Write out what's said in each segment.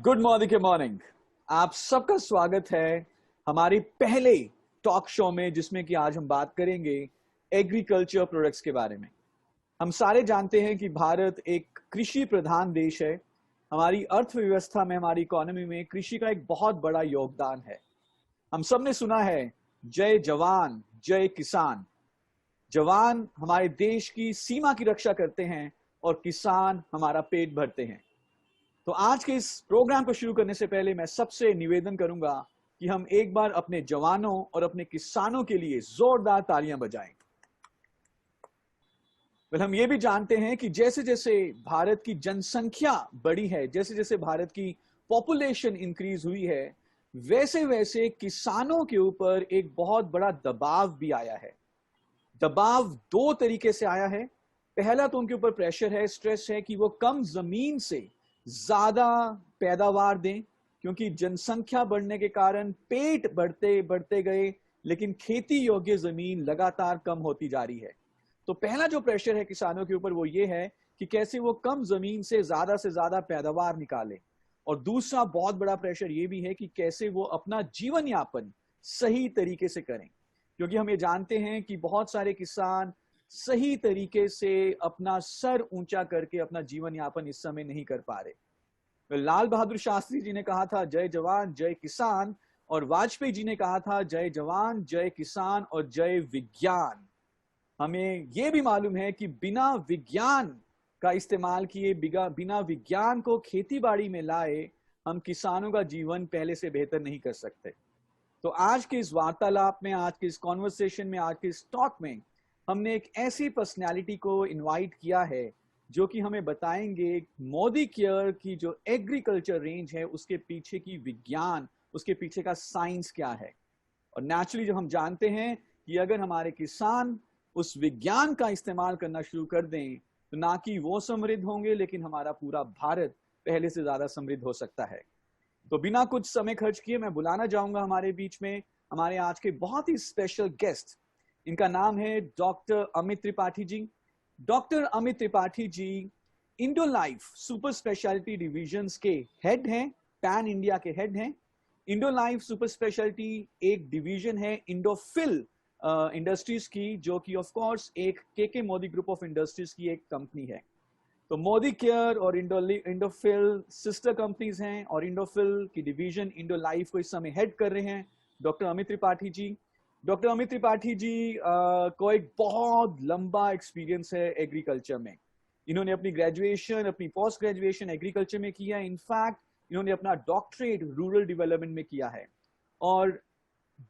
Good morning के morning. आप सबका स्वागत है हमारे पहले टॉक शो में, जिसमें कि आज हम बात करेंगे एग्रीकल्चर प्रोडक्ट्स के बारे में। हम सारे जानते हैं कि भारत एक कृषि प्रधान देश है। हमारी अर्थव्यवस्था में, हमारी इकोनॉमी में कृषि का एक बहुत बड़ा योगदान है। हम सब ने सुना है जय जवान जय किसान। जवान हमारे देश की सीमा की रक्षा करते हैं और किसान हमारा पेट भरते हैं। तो आज के इस प्रोग्राम को शुरू करने से पहले मैं सबसे निवेदन करूंगा कि हम एक बार अपने जवानों और अपने किसानों के लिए जोरदार तालियां बजाएं। फिर हम ये भी जानते हैं कि जैसे जैसे भारत की जनसंख्या बढ़ी है, जैसे जैसे भारत की पॉपुलेशन इंक्रीज हुई है, वैसे वैसे किसानों के ऊपर एक बहुत बड़ा दबाव भी आया है। दबाव दो तरीके से आया है। पहला तो उनके ऊपर प्रेशर है, स्ट्रेस है कि वो कम जमीन से ज्यादा पैदावार दें, क्योंकि जनसंख्या बढ़ने के कारण पेट बढ़ते बढ़ते गए, लेकिन खेती योग्य जमीन लगातार कम होती जा रही है। तो पहला जो प्रेशर है किसानों के ऊपर वो ये है कि कैसे वो कम जमीन से ज्यादा पैदावार निकाले। और दूसरा बहुत बड़ा प्रेशर ये भी है कि कैसे वो अपना जीवन यापन सही तरीके से करें, क्योंकि हम ये जानते हैं कि बहुत सारे किसान सही तरीके से अपना सर ऊंचा करके अपना जीवन यापन इस समय नहीं कर पा रहे। लाल बहादुर शास्त्री जी ने कहा था जय जवान जय किसान, और वाजपेयी जी ने कहा था जय जवान जय किसान और जय विज्ञान। हमें यह भी मालूम है कि बिना विज्ञान का इस्तेमाल किए, बिना विज्ञान को खेती बाड़ी में लाए, हम किसानों का जीवन पहले से बेहतर नहीं कर सकते। तो आज के इस वार्तालाप में, आज के इस कॉन्वर्सेशन में, आज के इस टॉक में हमने एक ऐसी पर्सनालिटी को इनवाइट किया है जो कि हमें बताएंगे मोदी केयर की जो एग्रीकल्चर रेंज है उसके पीछे की विज्ञान, उसके पीछे का साइंस क्या है। और नेचुरली जब हम जानते हैं कि अगर हमारे किसान उस विज्ञान का इस्तेमाल करना शुरू कर दें तो ना कि वो समृद्ध होंगे, लेकिन हमारा पूरा भारत पहले से ज्यादा समृद्ध हो सकता है। तो बिना कुछ समय खर्च किए मैं बुलाना चाहूंगा हमारे बीच में हमारे आज के बहुत ही स्पेशल गेस्ट। इनका नाम है doctor Amit Tripathi ji. Doctor Amit Tripathi ji Indo Life super speciality divisions के हेड हैं, पैन इंडिया के हेड हैं। इंडो लाइफ सुपर स्पेशलिटी एक डिवीजन है इंडोफिल इंडस्ट्रीज की, जो कि ऑफ कोर्स एक के मोदी ग्रुप ऑफ इंडस्ट्रीज की एक कंपनी है। तो मोदी केयर और इंडोफिल सिस्टर कंपनीज हैं, और इंडोफिल की डिवीजन इंडो लाइफ को इस समय हेड कर रहे हैं डॉक्टर अमित त्रिपाठी जी। डॉक्टर अमित त्रिपाठी जी को एक बहुत लंबा एक्सपीरियंस है एग्रीकल्चर में। इन्होंने अपनी ग्रेजुएशन, अपनी पोस्ट ग्रेजुएशन एग्रीकल्चर में किया। इनफैक्ट इन्होंने अपना डॉक्टरेट रूरल डेवलपमेंट में किया है और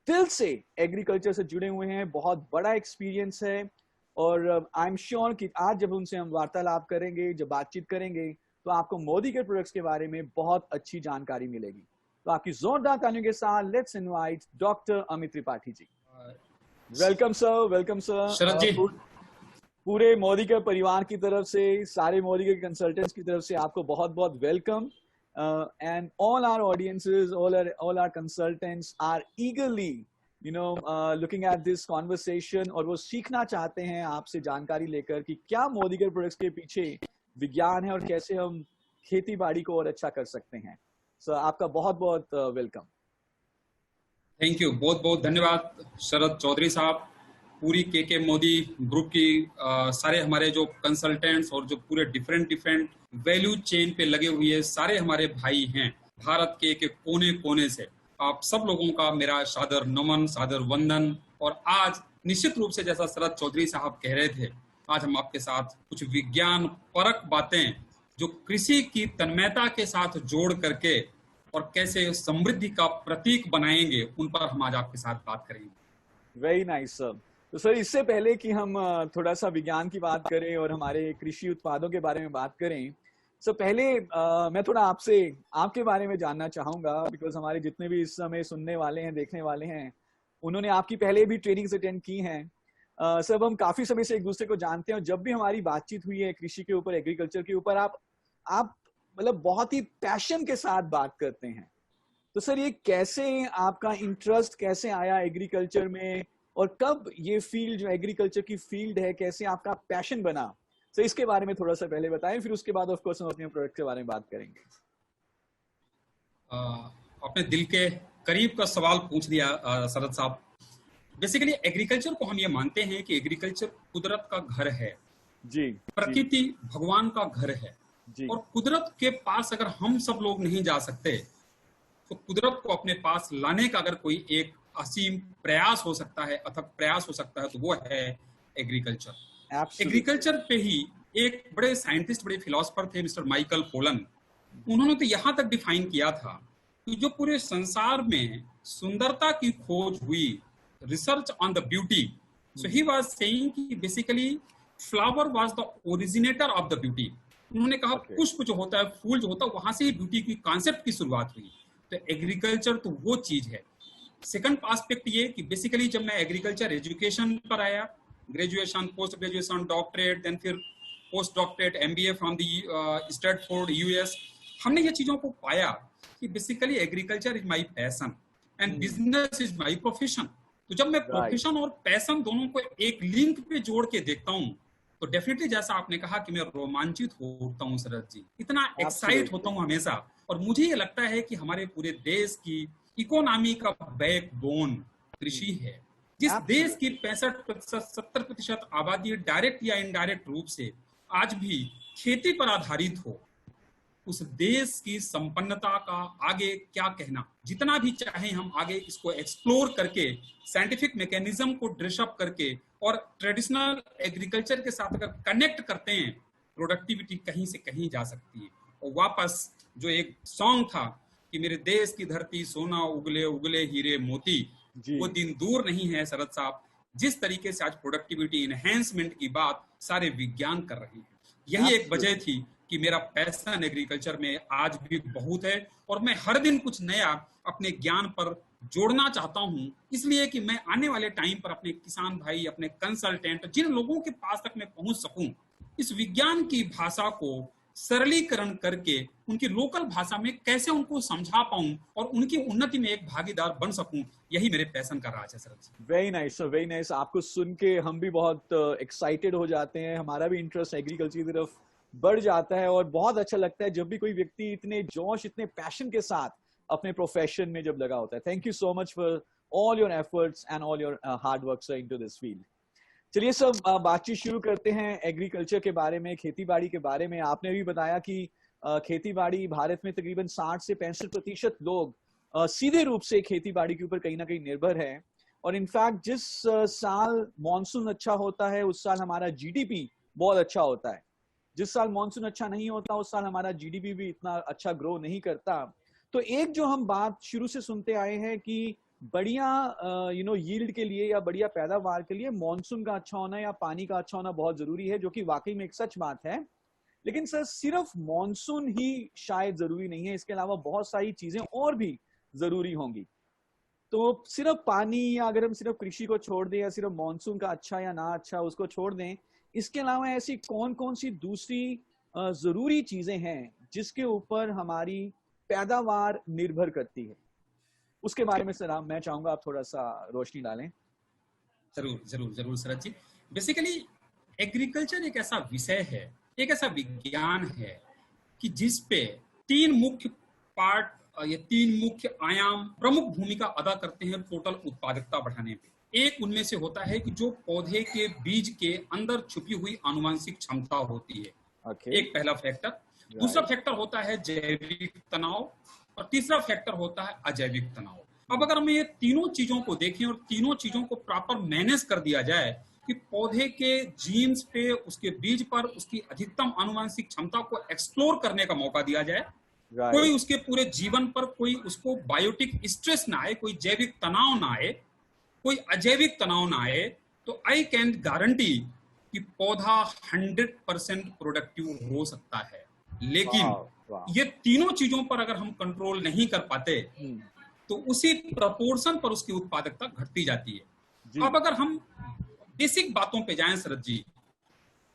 दिल से एग्रीकल्चर से जुड़े हुए हैं। बहुत बड़ा एक्सपीरियंस है और आई एम श्योर कि आज जब उनसे हम वार्तालाप करेंगे, जब बातचीत करेंगे, तो आपको मोदी के प्रोडक्ट्स के बारे में बहुत अच्छी जानकारी मिलेगी। तो आपकी जोरदार तालियों के साथ let's invite doctor Amit Tripathi ji. Welcome sir, welcome sir. Sharad ji, पूरे मोदी के परिवार की तरफ से, सारे मोदी के कंसल्टेंट्स की तरफ से आपको बहुत बहुत welcome. And all our audiences, all our consultants are eagerly looking at this conversation, और वो सीखना चाहते हैं आपसे जानकारी लेकर कि क्या मोदी के प्रोडक्ट्स के पीछे विज्ञान है और कैसे हम खेती बाड़ी को और अच्छा कर सकते हैं। सर आपका बहुत बहुत वेलकम। थैंक यू, बहुत बहुत धन्यवाद शरद चौधरी साहब। पूरी के मोदी ग्रुप की सारे हमारे जो कंसल्टेंट्स और जो पूरे डिफरेंट वैल्यू चेन पे लगे हुए सारे हमारे भाई हैं भारत के एक कोने कोने से, आप सब लोगों का मेरा सादर नमन, सादर वंदन। और आज निश्चित रूप से जैसा शरद चौधरी साहब कह रहे थे, आज हम आपके साथ कुछ विज्ञान परक बातें जो कृषि की तन्मयता के साथ जोड़ करके और कैसे समृद्धि का प्रतीक बनाएंगे, उन पर हम आज आपके साथ बात करेंगे। Very nice sir. तो सर इससे पहले कि हम थोड़ा सा विज्ञान की बात करें और हमारे कृषि उत्पादों के बारे में बात करें, सर पहले मैं थोड़ा आपसे आपके बारे में जानना चाहूंगा, बिकॉज हमारे जितने भी इस समय सुनने वाले हैं, देखने वाले हैं, उन्होंने आपकी पहले भी ट्रेनिंग्स अटेंड की हैं। सब हम काफी समय से एक दूसरे को जानते हैं और जब भी हमारी बातचीत हुई है कृषि के ऊपर, एग्रीकल्चर के ऊपर, आप मतलब बहुत ही पैशन के साथ बात करते हैं। तो सर ये कैसे आपका इंटरेस्ट कैसे आया एग्रीकल्चर में, और कब ये फील्ड जो एग्रीकल्चर की फील्ड है कैसे आपका पैशन बना, सर इसके बारे में थोड़ा सा पहले बताएं, फिर उसके बाद ऑफ कोर्स हम अपने प्रोडक्ट के बारे में बात करेंगे। अपने दिल के करीब का सवाल पूछ दिया शरद साहब। बेसिकली एग्रीकल्चर को हम ये मानते हैं कि एग्रीकल्चर कुदरत का घर है, जी, प्रकृति भगवान का घर है, जी, और कुदरत के पास अगर हम सब लोग नहीं जा सकते तो कुदरत को अपने पास लाने का अगर कोई एक असीम प्रयास हो सकता है, अथक प्रयास हो सकता है, तो वो है एग्रीकल्चर। एब्सोल्युटली, एग्रीकल्चर पे ही एक बड़े साइंटिस्ट, बड़े फिलोसफर थे मिस्टर माइकल पोलन। उन्होंने तो यहां तक डिफाइन किया था कि जो पूरे संसार में सुंदरता की खोज हुई, research on the beauty, so he was saying कि basically flower was the originator of the beauty. उन्होंने कहा Okay. पुष्प जो होता है, फूल जो होता है, वहां से ही ब्यूटी की कॉन्सेप्ट की शुरुआत हुई। तो एग्रीकल्चर तो वो चीज है। सेकंड एस्पेक्ट ये कि बेसिकली जब मैं एग्रीकल्चर एजुकेशन पर आया, graduation, post graduation, doctorate, then फिर post doctorate MBA from the Stanford US, हमने ये चीजों को पाया कि basically agriculture is my passion and business is my profession. तो जब मैं प्रोफेशन और पैशन दोनों को एक लिंक पे जोड़ के देखता हूँ, तो डेफिनेटली जैसा आपने कहा कि मैं रोमांचित होता हूँ शरद जी, इतना एक्साइट होता हूँ हमेशा। और मुझे ये लगता है कि हमारे पूरे देश की इकोनॉमी का बैकबोन कृषि है। जिस देश की 65% 70% आबादी डायरेक्ट या इनडायरेक्ट रूप से आज भी खेती पर आधारित हो, उस देश की संपन्नता का आगे क्या कहना। जितना भी चाहे हम आगे इसको एक्सप्लोर करके, साइंटिफिक मैकेनिज्म को ड्रेसअप करके और ट्रेडिशनल एग्रीकल्चर के साथ अगर कनेक्ट करते हैं, प्रोडक्टिविटी कहीं से कहीं जा सकती है। और वापस जो एक सॉन्ग था कि मेरे देश की धरती सोना उगले उगले हीरे मोती, वो दिन दूर नहीं है शरद साहब, जिस तरीके से आज प्रोडक्टिविटी इनहेंसमेंट की बात सारे विज्ञान कर रहे हैं। यही एक वजह थी कि मेरा पैशन एग्रीकल्चर में आज भी बहुत है, और मैं हर दिन कुछ नया अपने ज्ञान पर जोड़ना चाहता हूं, इसलिए कि मैं आने वाले टाइम पर अपने किसान भाई, अपने कंसल्टेंट, जिन लोगों के पास तक मैं पहुंच सकूं, इस विज्ञान की भाषा को सरलीकरण करके उनकी लोकल भाषा में कैसे उनको समझा पाऊं और उनकी उन्नति में एक भागीदार बन सकूं, यही मेरे पैशन का राज है sir. Very nice, very nice. आपको सुन के हम भी बहुत एक्साइटेड हो जाते हैं, हमारा भी इंटरेस्ट एग्रीकल्चर की तरफ बढ़ जाता है, और बहुत अच्छा लगता है जब भी कोई व्यक्ति इतने जोश, इतने पैशन के साथ अपने प्रोफेशन में जब लगा होता है। Thank you so much for all your efforts and all your hard work sir into this field. चलिए सब बातचीत शुरू करते हैं एग्रीकल्चर के बारे में, खेती बाड़ी के बारे में। आपने भी बताया कि खेती बाड़ी भारत में तकरीबन 60 से 65% लोग सीधे रूप से खेती बाड़ी के ऊपर कहीं ना कहीं निर्भर है। और इनफैक्ट जिस साल मॉनसून अच्छा होता है उस साल हमारा जीडीपी बहुत अच्छा होता है। जिस साल मॉनसून अच्छा नहीं होता उस साल हमारा जीडीपी भी इतना अच्छा ग्रो नहीं करता। तो एक जो हम बात शुरू से सुनते आए हैं कि बढ़िया यील्ड के लिए या बढ़िया पैदावार के लिए मॉनसून का अच्छा होना या पानी का अच्छा होना बहुत जरूरी है, जो कि वाकई में एक सच बात है। लेकिन सर सिर्फ मॉनसून ही शायद जरूरी नहीं है, इसके अलावा बहुत सारी चीजें और भी जरूरी होंगी। तो सिर्फ पानी, या अगर हम सिर्फ कृषि को छोड़ दें, या सिर्फ मॉनसून का अच्छा या ना अच्छा उसको छोड़ दें, इसके अलावा ऐसी कौन कौन सी दूसरी जरूरी चीजें हैं जिसके ऊपर हमारी पैदावार निर्भर करती है, उसके बारे में सर मैं चाहूंगा आप थोड़ा सा रोशनी डालें। जरूर जरूर जरूर शरद जी। बेसिकली एग्रीकल्चर एक ऐसा विषय है, एक ऐसा विज्ञान है कि जिस पे तीन मुख्य पार्ट या तीन मुख्य आयाम प्रमुख भूमिका अदा करते हैं टोटल उत्पादकता बढ़ाने पे। एक उनमें से होता है कि जो पौधे के बीज के अंदर छुपी हुई आनुवंशिक क्षमता होती है, एक पहला फैक्टर। दूसरा फैक्टर होता है जैविक तनाव, और तीसरा फैक्टर होता है अजैविक तनाव। अब अगर हम ये तीनों चीजों को देखें और तीनों चीजों को प्रॉपर मैनेज कर दिया जाए कि पौधे के जीन्स पे, उसके बीज पर उसकी अधिकतम आनुवंशिक क्षमता को एक्सप्लोर करने का मौका दिया जाए, कोई उसके पूरे जीवन पर कोई उसको बायोटिक स्ट्रेस ना आए, कोई जैविक तनाव ना आए, कोई अजैविक तनाव ना आए, तो आई कैन गारंटी कि पौधा 100% प्रोडक्टिव हो सकता है। लेकिन ये तीनों चीजों पर अगर हम कंट्रोल नहीं कर पाते तो उसी प्रपोर्शन पर उसकी उत्पादकता घटती जाती है। अब अगर हम बेसिक बातों पे जाएं शरद जी,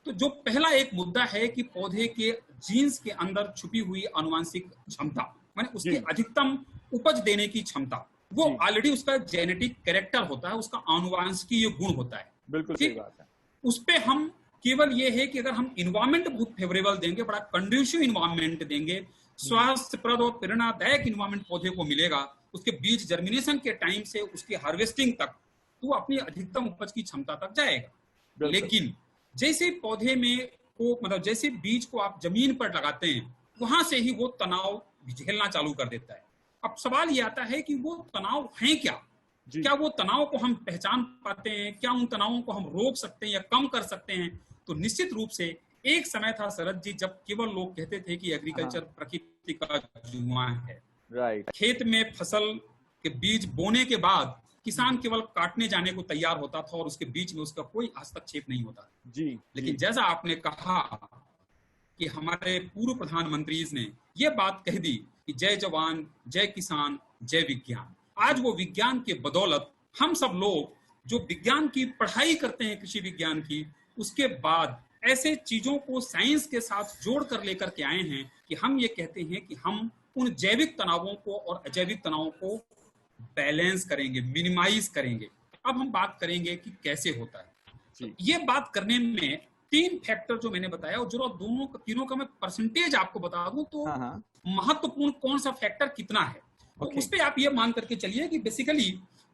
तो जो पहला एक मुद्दा है कि पौधे के जीन्स के अंदर छुपी हुई आनुवंशिक क्षमता, माने उसकी अधिकतम उपज देने की क्षमता, वो ऑलरेडी उसका जेनेटिक कैरेक्टर होता है, उसका आनुवंशिकीय गुण होता है। बिल्कुल सही बात है। उस पे हम केवल ये है कि अगर हम इन्वायरमेंट बहुत फेवरेबल देंगे, बड़ा कंड्यूसिव इन्वायरमेंट देंगे, स्वास्थ्यप्रद और प्रेरणादायक इन्वायरमेंट पौधे को मिलेगा, उसके बीज जर्मिनेशन के टाइम से उसकी हार्वेस्टिंग तक, तो अपनी अधिकतम उपज की क्षमता तक जाएगा। लेकिन जैसे पौधे में को मतलब जैसे बीज को आप जमीन पर लगाते हैं, वहां से ही वो तनाव झेलना चालू कर देता है। अब सवाल ये आता है कि वो तनाव है क्या? क्या वो तनाव को हम पहचान पाते हैं? क्या उन तनावों को हम रोक सकते हैं या कम कर सकते हैं? तो निश्चित रूप से एक समय था शरद जी जब केवल लोग कहते थे कि एग्रीकल्चर प्रकृति का जुआ है। राइट। खेत में फसल के बीज बोने के बाद किसान केवल काटने जाने को तैयार होता था और उसके बीच में उसका कोई हस्तक्षेप नहीं होता जी। लेकिन जैसा आपने कहा कि हमारे पूर्व प्रधानमंत्री ने ये बात कह दी कि जय जवान, जय किसान, जय विज्ञान। आज वो विज्ञान के बदौलत हम सब लोग जो विज्ञान की पढ़ाई करते हैं, कृषि विज्ञान की, उसके बाद ऐसे चीजों को साइंस के साथ जोड़ कर लेकर के आए हैं कि हम ये कहते हैं कि हम उन जैविक तनावों को और अजैविक तनावों को बैलेंस करेंगे, मिनिमाइज करेंगे। अब हम बात करेंगे कि कैसे होता है। तो ये बात करने में 3 फैक्टर जो मैंने बताया, और जो तीनों का मैं परसेंटेज आपको बता दूं तो महत्वपूर्ण कौन सा फैक्टर कितना है, तो उस पर आप ये मान करके चलिए कि बेसिकली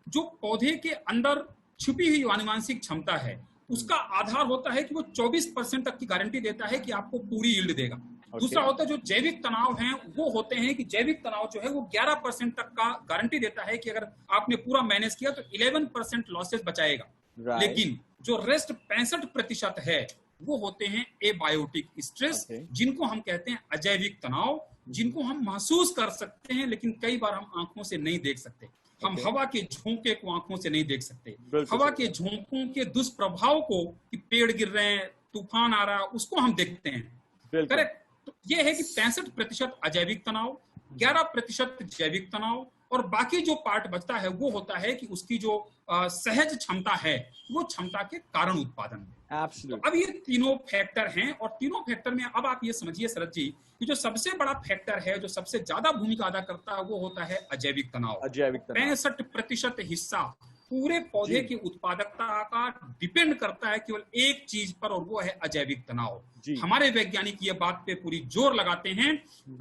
जो पौधे के अंदर छुपी हुई आनुवांशिक क्षमता है, उसका आधार होता है कि वो 24% तक की गारंटी देता है कि आपको पूरी यील्ड देगा। दूसरा होता है जो जैविक तनाव हैं, वो होते हैं कि जैविक तनाव जो है वो 11% तक का गारंटी देता है कि अगर आपने पूरा मैनेज किया तो 11% लॉसेस बचाएगा। लेकिन जो रेस्ट 65% है वो होते हैं एबायोटिक स्ट्रेस, जिनको हम कहते हैं अजैविक तनाव, जिनको हम महसूस कर सकते हैं लेकिन कई बार हम आंखों से नहीं देख सकते। हम हवा के झोंके को आंखों से नहीं देख सकते, हवा के झोंकों के दुष्प्रभाव को कि पेड़ गिर रहे हैं, तूफान आ रहा है, उसको हम देखते हैं। करेक्ट। तो ये है कि 65% अजैविक तनाव, 11% जैविक तनाव, और बाकी जो पार्ट बचता है वो होता है कि उसकी जो सहज क्षमता है, वो क्षमता के कारण उत्पादन है। तो अब ये तीनों फैक्टर हैं, और तीनों फैक्टर में अब आप ये समझिए शरद जी कि जो सबसे बड़ा फैक्टर है, जो सबसे ज्यादा भूमिका अदा करता है, वो होता है अजैविक तनाव। 65% हिस्सा पूरे पौधे की उत्पादकता का डिपेंड करता है केवल एक चीज पर, और वो है अजैविक तनाव। हमारे वैज्ञानिक ये बात पे पूरी जोर लगाते हैं।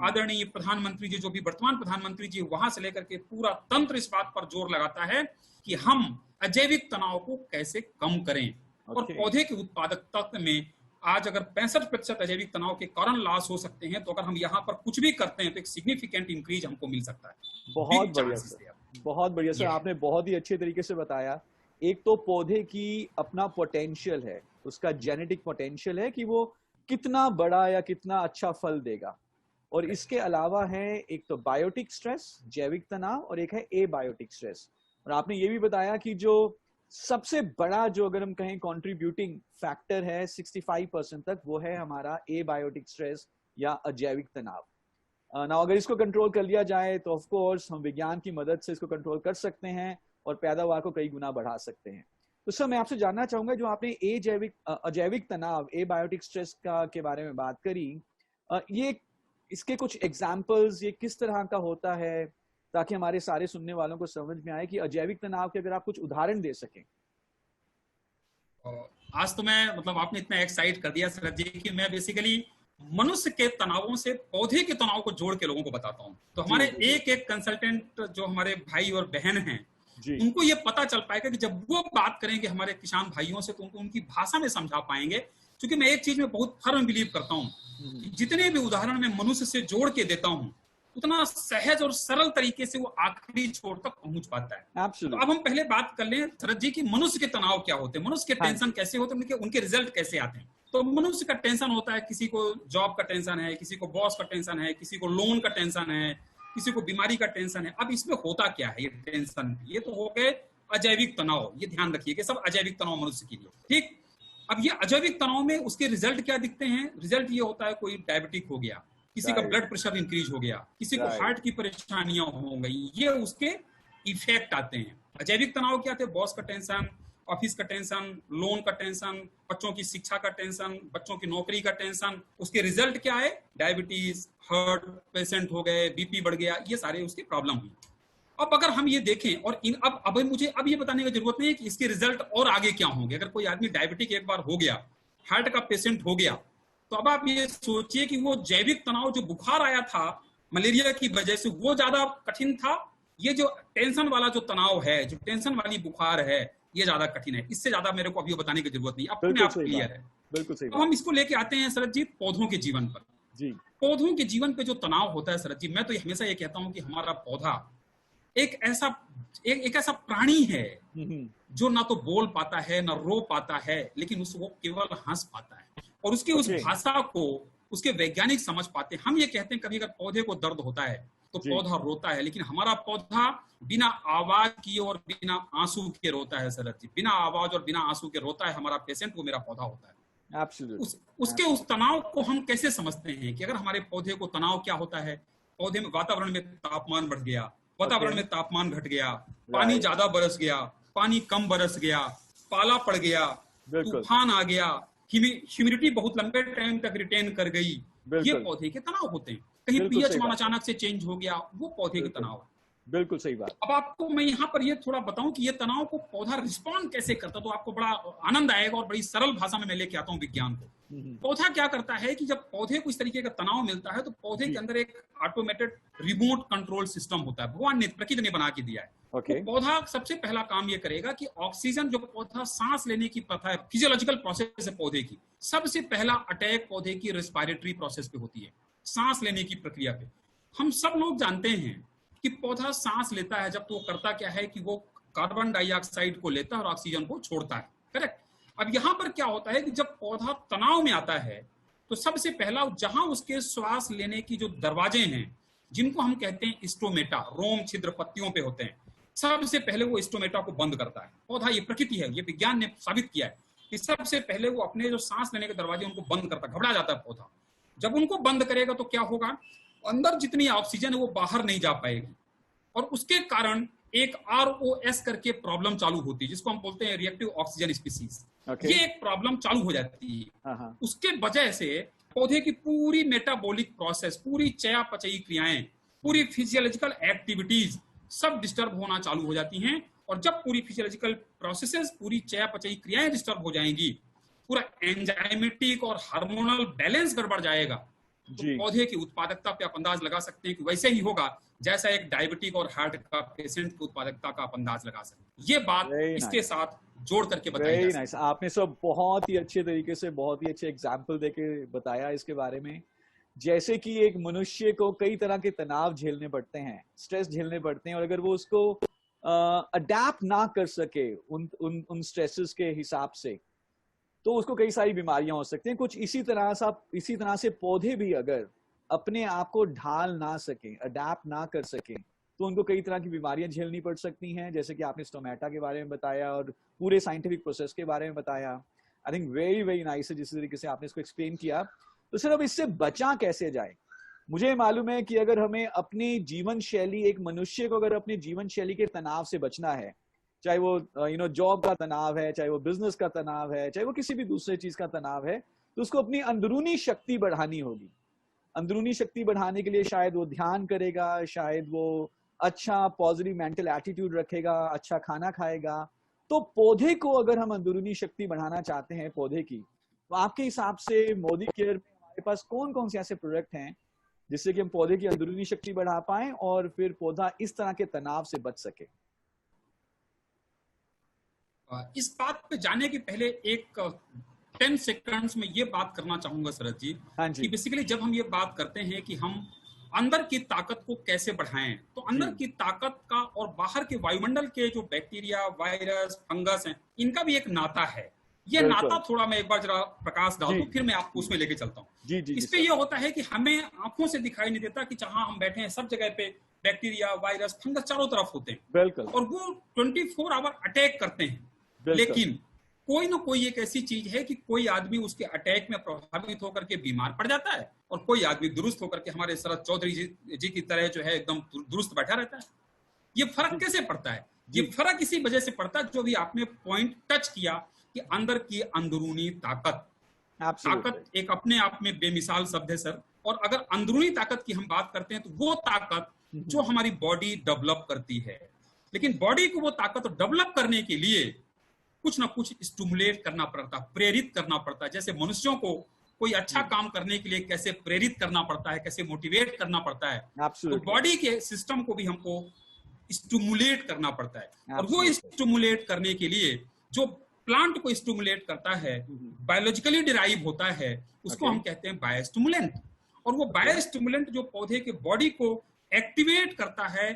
आदरणीय प्रधानमंत्री जी, जो भी वर्तमान प्रधानमंत्री जी, वहां से लेकर के पूरा तंत्र इस बात पर जोर लगाता है कि हम अजैविक तनाव को कैसे कम करें। और पौधे के उत्पादकता में आज अगर 65% अजैविक तनाव के कारण लॉस हो सकते हैं, तो अगर हम यहाँ पर कुछ भी करते हैं तो एक सिग्निफिकेंट इंक्रीज हमको मिल सकता है। बहुत बढ़िया सर, बहुत बढ़िया सर, आपने बहुत ही अच्छे तरीके से बताया। एक तो पौधे की अपना पोटेंशियल है, उसका जेनेटिक पोटेंशियल है कि वो कितना बड़ा या कितना अच्छा फल देगा, और इसके अलावा है एक तो बायोटिक स्ट्रेस, जैविक तनाव, और एक है एबायोटिक स्ट्रेस। और आपने ये भी बताया कि जो सबसे बड़ा जो अगर हम कहें कंट्रीब्यूटिंग फैक्टर है 65% तक, वो है हमारा एबायोटिक स्ट्रेस या अजैविक तनाव। ना अगर इसको कंट्रोल कर लिया जाए तो ऑफ कोर्स हम विज्ञान की मदद से इसको कंट्रोल कर सकते हैं और पैदावार को कई गुना बढ़ा सकते हैं। तो सर मैं आपसे जानना चाहूंगा, जो आपने अजैविक तनाव, एबायोटिक स्ट्रेस के बारे में बात करी, ये इसके कुछ एग्जाम्पल्स, ये किस तरह का होता है, ताकि हमारे सारे सुनने वालों को समझ में आए कि अजैविक तनाव के अगर आप कुछ उदाहरण दे सकें। आज तो मैं आपने इतना एक्साइट कर दिया शरद जी कि मैं बेसिकली मनुष्य के तनावों से पौधे के तनाव को जोड़ के लोगों को बताता हूँ। तो हमारे एक कंसल्टेंट जो हमारे भाई और बहन हैं, उनको ये पता चल पाएगा कि जब वो बात करेंगे हमारे किसान भाइयों से, तो उनको उनकी भाषा में समझा पाएंगे। क्योंकि मैं एक चीज में बहुत फर्म बिलीव करता हूँ, जितने भी उदाहरण मैं मनुष्य से जोड़ के देता हूँ, उतना सहज और सरल तरीके से वो आखिरी छोर तक पहुंच पाता है। तो अब हम पहले बात कर लें शरद जी की मनुष्य के तनाव क्या होते हैं, मनुष्य के टेंशन कैसे होते हैं, उनके रिजल्ट कैसे आते हैं। तो मनुष्य का टेंशन होता है, किसी को जॉब का टेंशन है, किसी को बॉस का टेंशन है, किसी को लोन का टेंशन है, किसी को बीमारी का टेंशन है। अब इसमें होता क्या है, ये टेंशन, ये तो हो गए अजैविक तनाव। ये ध्यान रखिए कि सब अजैविक तनाव मनुष्य के लिए, ठीक। अब ये अजैविक तनाव में उसके रिजल्ट क्या दिखते हैं? रिजल्ट ये होता है कोई डायबिटिक हो गया, किसी का ब्लड प्रेशर इंक्रीज हो गया, किसी को हार्ट की परेशानियां हो गई, ये उसके इफेक्ट आते हैं। अजैविक तनाव क्या थे? बॉस का टेंशन, ऑफिस का टेंशन, लोन का टेंशन, बच्चों की शिक्षा का टेंशन, बच्चों की नौकरी का टेंशन। उसके रिजल्ट क्या है? डायबिटीज, हार्ट पेशेंट हो गए, बीपी बढ़ गया, ये सारे उसकी प्रॉब्लम हुई। अब अगर हम ये देखें, और अब मुझे अब ये बताने की जरूरत नहीं है कि इसके रिजल्ट और आगे क्या होंगे। अगर कोई आदमी डायबिटिक एक बार हो गया हार्ट का पेशेंट हो गया, तो अब आप ये सोचिए कि वो जैविक तनाव जो बुखार आया था मलेरिया की वजह से, वो ज्यादा कठिन था, ये जो टेंशन वाला जो तनाव है, जो टेंशन वाली बुखार है, ये ज्यादा कठिन है। इससे ज्यादा मेरे को अभी बताने की जरूरत नहीं, अपने बिल्कुल आप सही क्लियर बात, है। बिल्कुल सही अब बात। हम इसको लेके आते हैं शरद जी पौधों के जीवन पर। जी। पौधों के जीवन पे जो तनाव होता है शरद जी, मैं तो हमेशा ये कहता हूं कि हमारा पौधा एक ऐसा एक ऐसा प्राणी है हम्म। जो ना तो बोल पाता है ना रो पाता है, लेकिन वो केवल हंस पाता है, और उसकी उस ओके। भाषा को उसके वैज्ञानिक समझ पाते हैं। हम ये कहते हैं कभी अगर पौधे को दर्द होता है तो जी। पौधा रोता है, लेकिन हमारा पौधा बिना आवाज किए और बिना आंसू के रोता है शरद जी, बिना आवाज और बिना आंसू के रोता है हमारा पेशेंट, वो मेरा पौधा होता है। उसके उस तनाव को हम कैसे समझते हैं कि अगर हमारे पौधे को तनाव क्या होता है, पौधे में वातावरण में तापमान बढ़ गया, वातावरण में तापमान घट गया, पानी ज्यादा बरस गया, पानी कम बरस गया, पाला पड़ गया, तूफान आ गया, ह्यूमिडिटी बहुत लंबे टाइम तक रिटेन कर गई, ये पौधे के तनाव होते हैं। कहीं पीएच मान अचानक से चेंज हो गया, वो पौधे के तनाव है। बिल्कुल सही बात। अब आपको मैं यहाँ पर ये थोड़ा बताऊं कि ये तनाव को पौधा रिस्पॉन्ड कैसे करता, तो आपको बड़ा आनंद आएगा और बड़ी सरल भाषा में मैं लेके आता हूँ विज्ञान को। पौधा क्या करता है कि जब पौधे को इस तरीके का तनाव मिलता है तो पौधे के अंदर एक ऑटोमेटेड रिमोट कंट्रोल सिस्टम होता है, भगवान ने प्रकृति ने बना के दिया है। तो पौधा सबसे पहला काम ये करेगा कि ऑक्सीजन जो पौधा सांस लेने की प्रथा है, फिजियोलॉजिकल प्रोसेस है पौधे की, सबसे पहला अटैक पौधे की रेस्पिरेटरी प्रोसेस पे होती है, सांस लेने की प्रक्रिया पे। हम सब लोग जानते हैं कि पौधा सांस लेता है जब तो वो करता क्या है कि वो कार्बन डाइऑक्साइड को लेता है और ऑक्सीजन को छोड़ता है, करेक्ट। अब यहां पर क्या होता है कि जब पौधा तनाव में आता है तो सबसे पहला जहां उसके श्वास लेने की जो दरवाजे हैं, जिनको हम कहते हैं स्टोमेटा, रोम छिद्र पत्तियों पे होते हैं, सबसे पहले वो स्टोमेटा को बंद करता है पौधा। ये प्रकृति है, ये विज्ञान ने साबित किया है कि सबसे पहले वो अपने जो सांस लेने के दरवाजे उनको बंद करता है, घबरा जाता है पौधा। जब उनको बंद करेगा तो क्या होगा, अंदर जितनी ऑक्सीजन है वो बाहर नहीं जा पाएगी, और उसके कारण एक ROS करके प्रॉब्लम चालू होती है, जिसको हम बोलते हैं रिएक्टिव ऑक्सीजन स्पीसीज। ये एक प्रॉब्लम चालू हो जाती है। उसके वजह से पौधे की पूरी मेटाबॉलिक प्रोसेस, पूरी चयापचयी क्रियाएं, पूरी फिजियोलॉजिकल एक्टिविटीज सब डिस्टर्ब होना चालू हो जाती हैं। और जब पूरी फिजियोलॉजिकल प्रोसेसेस, पूरी चयापचयी क्रियाएं डिस्टर्ब हो जाएंगी, पूरा एंजाइमेटिक और हार्मोनल बैलेंस गड़बड़ जाएगा, तो पौधे की उत्पादकता पे आप अंदाज लगा सकते हैं कि वैसे ही होगा जैसा एक डायबिटिक और हार्ट का पेशेंट की उत्पादकता का आप अंदाज लगा सकते हैं। ये बात इसके साथ जोड़ करके बताई। Very nice. आपने सब बहुत ही अच्छे तरीके से, बहुत ही अच्छे एग्जाम्पल देके बताया इसके बारे में। जैसे कि एक मनुष्य को कई तरह के तनाव झेलने पड़ते हैं, स्ट्रेस झेलने पड़ते हैं, और अगर वो उसको अडेप्ट ना कर सके उन स्ट्रेसेस के हिसाब से, तो उसको कई सारी बीमारियां हो सकती हैं। कुछ इसी तरह से पौधे भी अगर अपने आप को ढाल ना सके, अडेप्ट ना कर सके, तो उनको कई तरह की बीमारियां झेलनी पड़ सकती हैं, जैसे कि आपने स्टोमेटा के बारे में बताया और पूरे साइंटिफिक प्रोसेस के बारे में बताया। I think very very nice है जिस तरीके से आपने इसको एक्सप्लेन किया। तो सर अब इससे बचा कैसे जाए? मुझे मालूम है कि अगर हमें अपनी जीवन शैली, एक मनुष्य को अगर अपनी जीवन शैली के तनाव से बचना है, चाहे वो जॉब का तनाव है, चाहे वो बिजनेस का तनाव है, चाहे वो किसी भी दूसरे चीज का तनाव है, तो उसको अपनी अंदरूनी शक्ति बढ़ानी होगी। अंदरूनी शक्ति बढ़ाने के लिए शायद वो ध्यान करेगा, शायद वो अच्छा पॉजिटिव मेंटल एटीट्यूड रखेगा, अच्छा खाना खाएगा। तो पौधे को अगर हम अंदरूनी शक्ति बढ़ाना चाहते हैं पौधे की, तो आपके हिसाब से मोदी केयर में हमारे पास कौन कौन से ऐसे प्रोडक्ट हैं जिससे कि हम पौधे की अंदरूनी शक्ति बढ़ा पाएं और फिर पौधा इस तरह के तनाव से बच सके? इस बात पे जाने के पहले एक 10 सेकंड्स में ये बात करना चाहूंगा शरद जी, कि बेसिकली जब हम ये बात करते हैं कि हम अंदर की ताकत को कैसे बढ़ाएं, तो अंदर की ताकत का और बाहर के वायुमंडल के जो बैक्टीरिया, वायरस, फंगस हैं, इनका भी एक नाता है। ये नाता थोड़ा मैं एक बार जरा प्रकाश डाल दूं, फिर मैं आपको उसमें लेके चलता हूँ। इस पे ये होता है कि हमें आंखों से दिखाई नहीं देता कि जहां हम बैठे हैं सब जगह पे बैक्टीरिया, वायरस, फंगस चारों तरफ होते हैं, और वो 24 आवर अटैक करते हैं। लेकिन कोई ना कोई एक ऐसी चीज है कि कोई आदमी उसके अटैक में प्रभावित होकर के बीमार पड़ जाता है, और कोई आदमी दुरुस्त होकर के हमारे शरद चौधरी जी की तरह जो है एकदम दुरुस्त बैठा रहता है। ये फर्क कैसे पड़ता है? ये फर्क इसी वजह से पड़ता है जो भी आपने पॉइंट टच किया कि अंदर की अंदरूनी ताकत एक अपने आप में बेमिसाल शब्द है सर। और अगर अंदरूनी ताकत की हम बात करते हैं तो वो ताकत जो हमारी बॉडी डेवलप करती है, लेकिन बॉडी को वो ताकत डेवलप करने के लिए कुछ ना कुछ स्टिमुलेट करना पड़ता, प्रेरित करना पड़ता है। जैसे मनुष्यों को कोई अच्छा काम करने के लिए कैसे प्रेरित करना पड़ता है, कैसे मोटिवेट करना पड़ता है, तो बॉडी के सिस्टम को भी हमको स्टिमुलेट करना पड़ता है। और वो स्टिमुलेट करने के लिए जो प्लांट को स्टिमुलेट करता है, बायोलॉजिकली डिराइव होता है, उसको हम कहते हैं बायोस्टिमुलेंट। और वो बायोस्टिमुलेंट जो पौधे के बॉडी को एक्टिवेट करता है,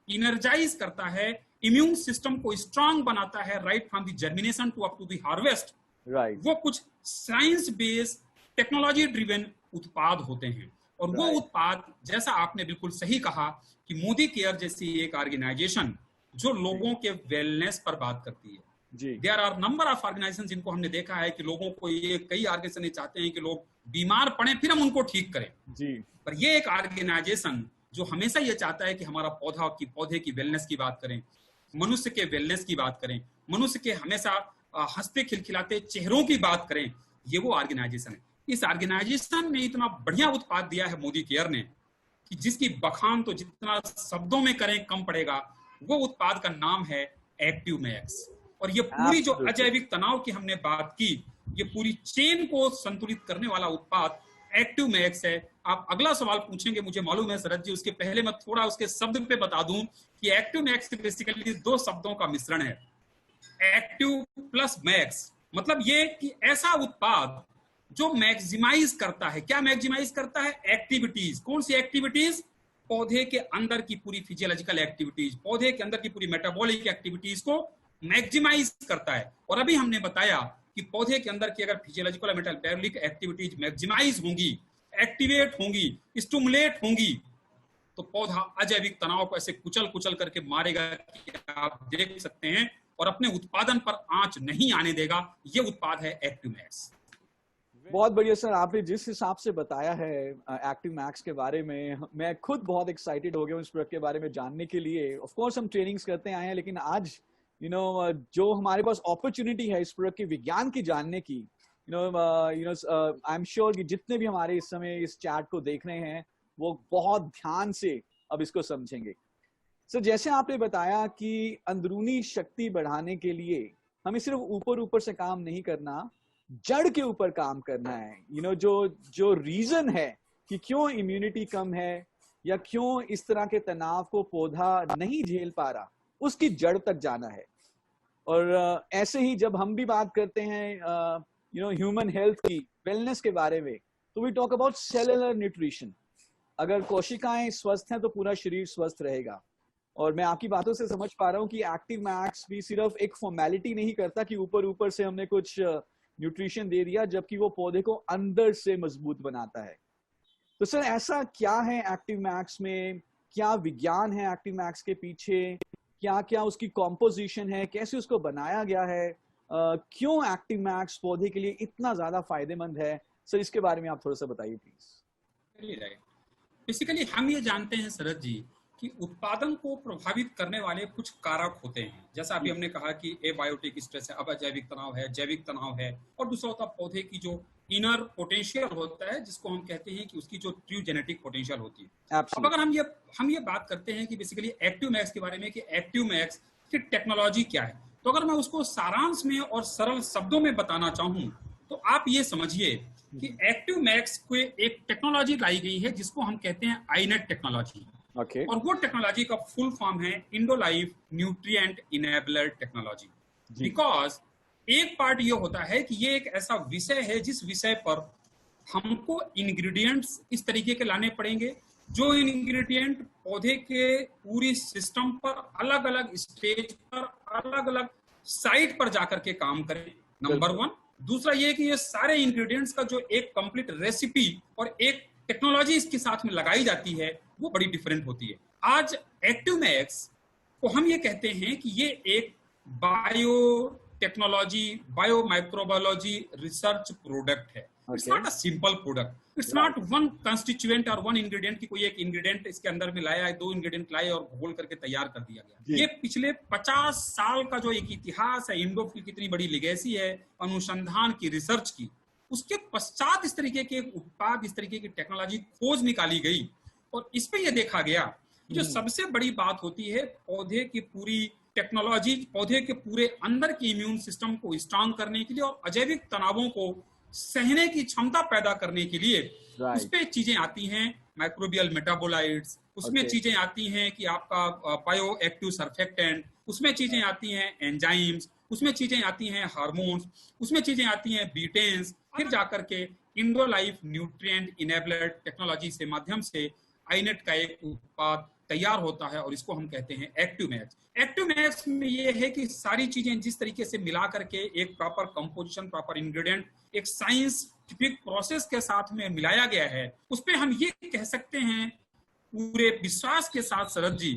इनर्जाइज करता है, इम्यून सिस्टम को स्ट्रांग बनाता है, right from the germination to up to the harvest. वो कुछ साइंस बेस्ड टेक्नोलॉजी ड्रिवन उत्पाद होते हैं। और वो उत्पाद, जैसा आपने बिल्कुल सही कहा कि मोदी केयर जैसी एक ऑर्गेनाइजेशन जो लोगों के वेलनेस पर बात करती है, there are number of organization जिनको हमने देखा है कि लोगों को, ये कई ऑर्गेनाइजेशन चाहते हैं कि लोग बीमार पड़े फिर हम उनको ठीक करें जी। पर ये एक ऑर्गेनाइजेशन जो हमेशा ये चाहता है कि हमारा पौधे की वेलनेस की बात करें, मनुष्य के वेलनेस की बात करें, मनुष्य के हमेशा हंसते खिलखिलाते चेहरों की बात करें, ये वो ऑर्गेनाइजेशन है। इस ऑर्गेनाइजेशन ने इतना बढ़िया उत्पाद दिया है मोदी केयर ने कि जिसकी बखान तो जितना शब्दों में करें कम पड़ेगा। वो उत्पाद का नाम है एक्टिव मैक्स। और ये पूरी जो अजैविक तनाव की हमने बात की, ये पूरी चेन को संतुलित करने वाला उत्पाद एक्टिव मैक्स है। आप अगला सवाल पूछेंगे, मुझे मालूम है शरद जी, उसके पहले मैं थोड़ा उसके शब्द पे बता दूं कि एक्टिव मैक्स बेसिकली दो शब्दों का मिश्रण है, एक्टिव प्लस मैक्स। मतलब ये कि ऐसा उत्पाद जो मैक्सिमाइज करता है। क्या मैक्सिमाइज करता है? एक्टिविटीज। कौन सी एक्टिविटीज? पौधे के अंदर की पूरी फिजियोलॉजिकल एक्टिविटीज, पौधे के अंदर की पूरी मेटाबॉलिक एक्टिविटीज को मैक्सिमाइज करता है। और अभी हमने बताया कि पौधे के अंदर की अगर फिजियोलॉजिकल मेटाबॉलिक एक्टिविटीज मैक्सिमाइज होंगी, एक्टिवेट होंगी, स्टिमुलेट होंगी, तो पौधा अजैविक तनाव को ऐसे कुचल कुचल करके मारेगा कि आप देख सकते हैं, और अपने उत्पादन पर आंच नहीं आने देगा। ये उत्पाद है एक्टिव मैक्स। बहुत बढ़िया सर, आपने जिस हिसाब से बताया है एक्टिव मैक्स के बारे में, मैं खुद बहुत एक्साइटेड हो गया हूँ इस प्रोडक्ट के बारे में जानने के लिए। ऑफ कोर्स हम ट्रेनिंग्स करते आए हैं, लेकिन आज जो हमारे पास अपॉर्चुनिटी है इस प्रोडक्ट के विज्ञान की जानने की, आई एम श्योर कि जितने भी हमारे इस समय इस चैट को देख रहे हैं वो बहुत ध्यान से अब इसको समझेंगे। सर, जैसे आपने बताया कि अंदरूनी शक्ति बढ़ाने के लिए हमें सिर्फ ऊपर से काम नहीं करना, जड़ के ऊपर काम करना है। जो रीजन है कि क्यों इम्यूनिटी कम है या क्यों इस तरह के तनाव को पौधा नहीं झेल पा रहा, उसकी जड़ तक जाना है। और ऐसे ही जब हम भी बात करते हैं ह्यूमन हेल्थ की, वेलनेस के बारे में, तो we talk about cellular nutrition. अगर कोशिकाएं स्वस्थ हैं तो पूरा शरीर स्वस्थ रहेगा। और मैं आपकी बातों से समझ पा रहा हूं कि एक्टिव मैक्स भी सिर्फ एक फॉर्मेलिटी नहीं करता कि ऊपर से हमने कुछ न्यूट्रिशन दे दिया, जबकि वो पौधे को अंदर से मजबूत बनाता है। तो सर, ऐसा क्या है एक्टिव मैक्स में? क्या विज्ञान है एक्टिव मैक्स के पीछे? क्या क्या उसकी कॉम्पोजिशन है? कैसे उसको बनाया गया है? क्यों एक्टिव मैक्स पौधे के लिए इतना ज्यादा फायदेमंद है? सर, इसके बारे में आप थोड़ा सा बताइए प्लीज। बेसिकली हम ये जानते हैं शरद जी कि उत्पादन को प्रभावित करने वाले कुछ कारक होते हैं। जैसा अभी हमने कहा कि एबायोटिक स्ट्रेस है, अब अजैविक तनाव है, जैविक तनाव है, और दूसरा होता है पौधे की जो इनर पोटेंशियल होता है, जिसको हम कहते हैं कि उसकी जो ट्रू जेनेटिक पोटेंशियल होती है। अब अगर हम ये बात करते हैं कि बेसिकली एक्टिव मैक्स के बारे में कि एक्टिव मैक्स की टेक्नोलॉजी क्या है, तो अगर मैं उसको सारांश में और सरल शब्दों में बताना चाहूँ तो आप ये समझिए कि एक्टिव मैक्स को एक टेक्नोलॉजी लाई गई है जिसको हम कहते हैं आईनेट टेक्नोलॉजी। और वो टेक्नोलॉजी का फुल फॉर्म है इंडोलाइफ न्यूट्रिएंट इनेबलर टेक्नोलॉजी। बिकॉज एक पार्ट ये होता है कि ये एक ऐसा विषय है जिस विषय पर हमको इंग्रेडिएंट्स इस तरीके के लाने पड़ेंगे जो इंग्रेडिएंट पौधे के पूरी सिस्टम पर अलग अलग स्टेज पर अलग अलग साइट पर जाकर के काम करें, नंबर वन। दूसरा ये कि ये सारे इंग्रेडिएंट्स का जो एक कंप्लीट रेसिपी और एक टेक्नोलॉजी इसके साथ में लगाई जाती है वो बड़ी डिफरेंट होती है। आज एक्टिव मैक्स को हम ये कहते हैं कि ये एक biotechnology, bio microbiology research product है। It's not a simple product, it's not one constituent और वन इंग्रेडिएंट की कोई एक इंग्रेडिएंट इसके अंदर में लाया, दो इंग्रेडिएंट लाए और घोल करके तैयार कर दिया गया। ये पिछले 50 साल का जो एक इतिहास है, इंडोफिल की कितनी बड़ी लेगेसी है अनुसंधान की, रिसर्च की, उसके पश्चात इस तरीके के उत्पाद, इस तरीके की टेक्नोलॉजी खोज निकाली गई। और इस पे ये देखा गया जो सबसे बड़ी बात होती है पौधे की पूरी टेक्नोलॉजी पौधे के पूरे अंदर के इम्यून सिस्टम को स्ट्रांग करने के लिए और अजैविक तनावों को सहने की क्षमता पैदा करने के लिए उस पे चीजें आती हैं, माइक्रोबियल मेटाबोलाइट्स, उसमें चीजें आती हैं कि आपका बायो एक्टिव सर्फेक्टेंट, उसमें चीजें आती हैं एंजाइम्स, उसमें चीजें आती हैं हार्मोन्स, उसमें चीजें आती हैं बीटेंस, फिर जाकर के इंडोलाइफ न्यूट्रिएंट इनेबलर टेक्नोलॉजी से माध्यम से आईनेट का एक उत्पाद तैयार होता है और इसको हम कहते हैं एक्टिव मैक्स। एक्टिव मैक्स में ये है कि सारी चीजें जिस तरीके से मिला करके एक प्रॉपर कंपोजिशन, प्रॉपर इंग्रेडिएंट, एक साइंटिफिक प्रोसेस के साथ में मिलाया गया है, उस पे हम ये कह सकते हैं पूरे विश्वास के साथ शरद जी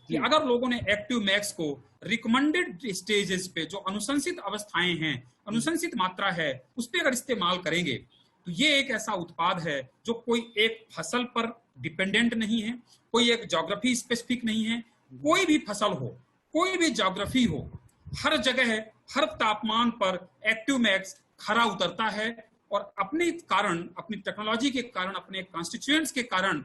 कि अगर लोगों ने एक्टिव मैक्स को रिकमेंडेड स्टेजेस पे जो अनुशंसित अवस्थाएं हैं, अनुशंसित मात्रा है, उस पे अगर इस्तेमाल करेंगे तो ये एक ऐसा उत्पाद है जो कोई एक फसल पर डिपेंडेंट नहीं है, कोई एक ज्योग्राफी स्पेसिफिक नहीं है, कोई भी फसल हो, कोई भी ज्योग्राफी हो, हर जगह हर तापमान पर एक्टिव मैक्स खरा उतरता है और अपने कारण, अपनी टेक्नोलॉजी के कारण, अपने कॉन्स्टिट्यूएंट्स के कारण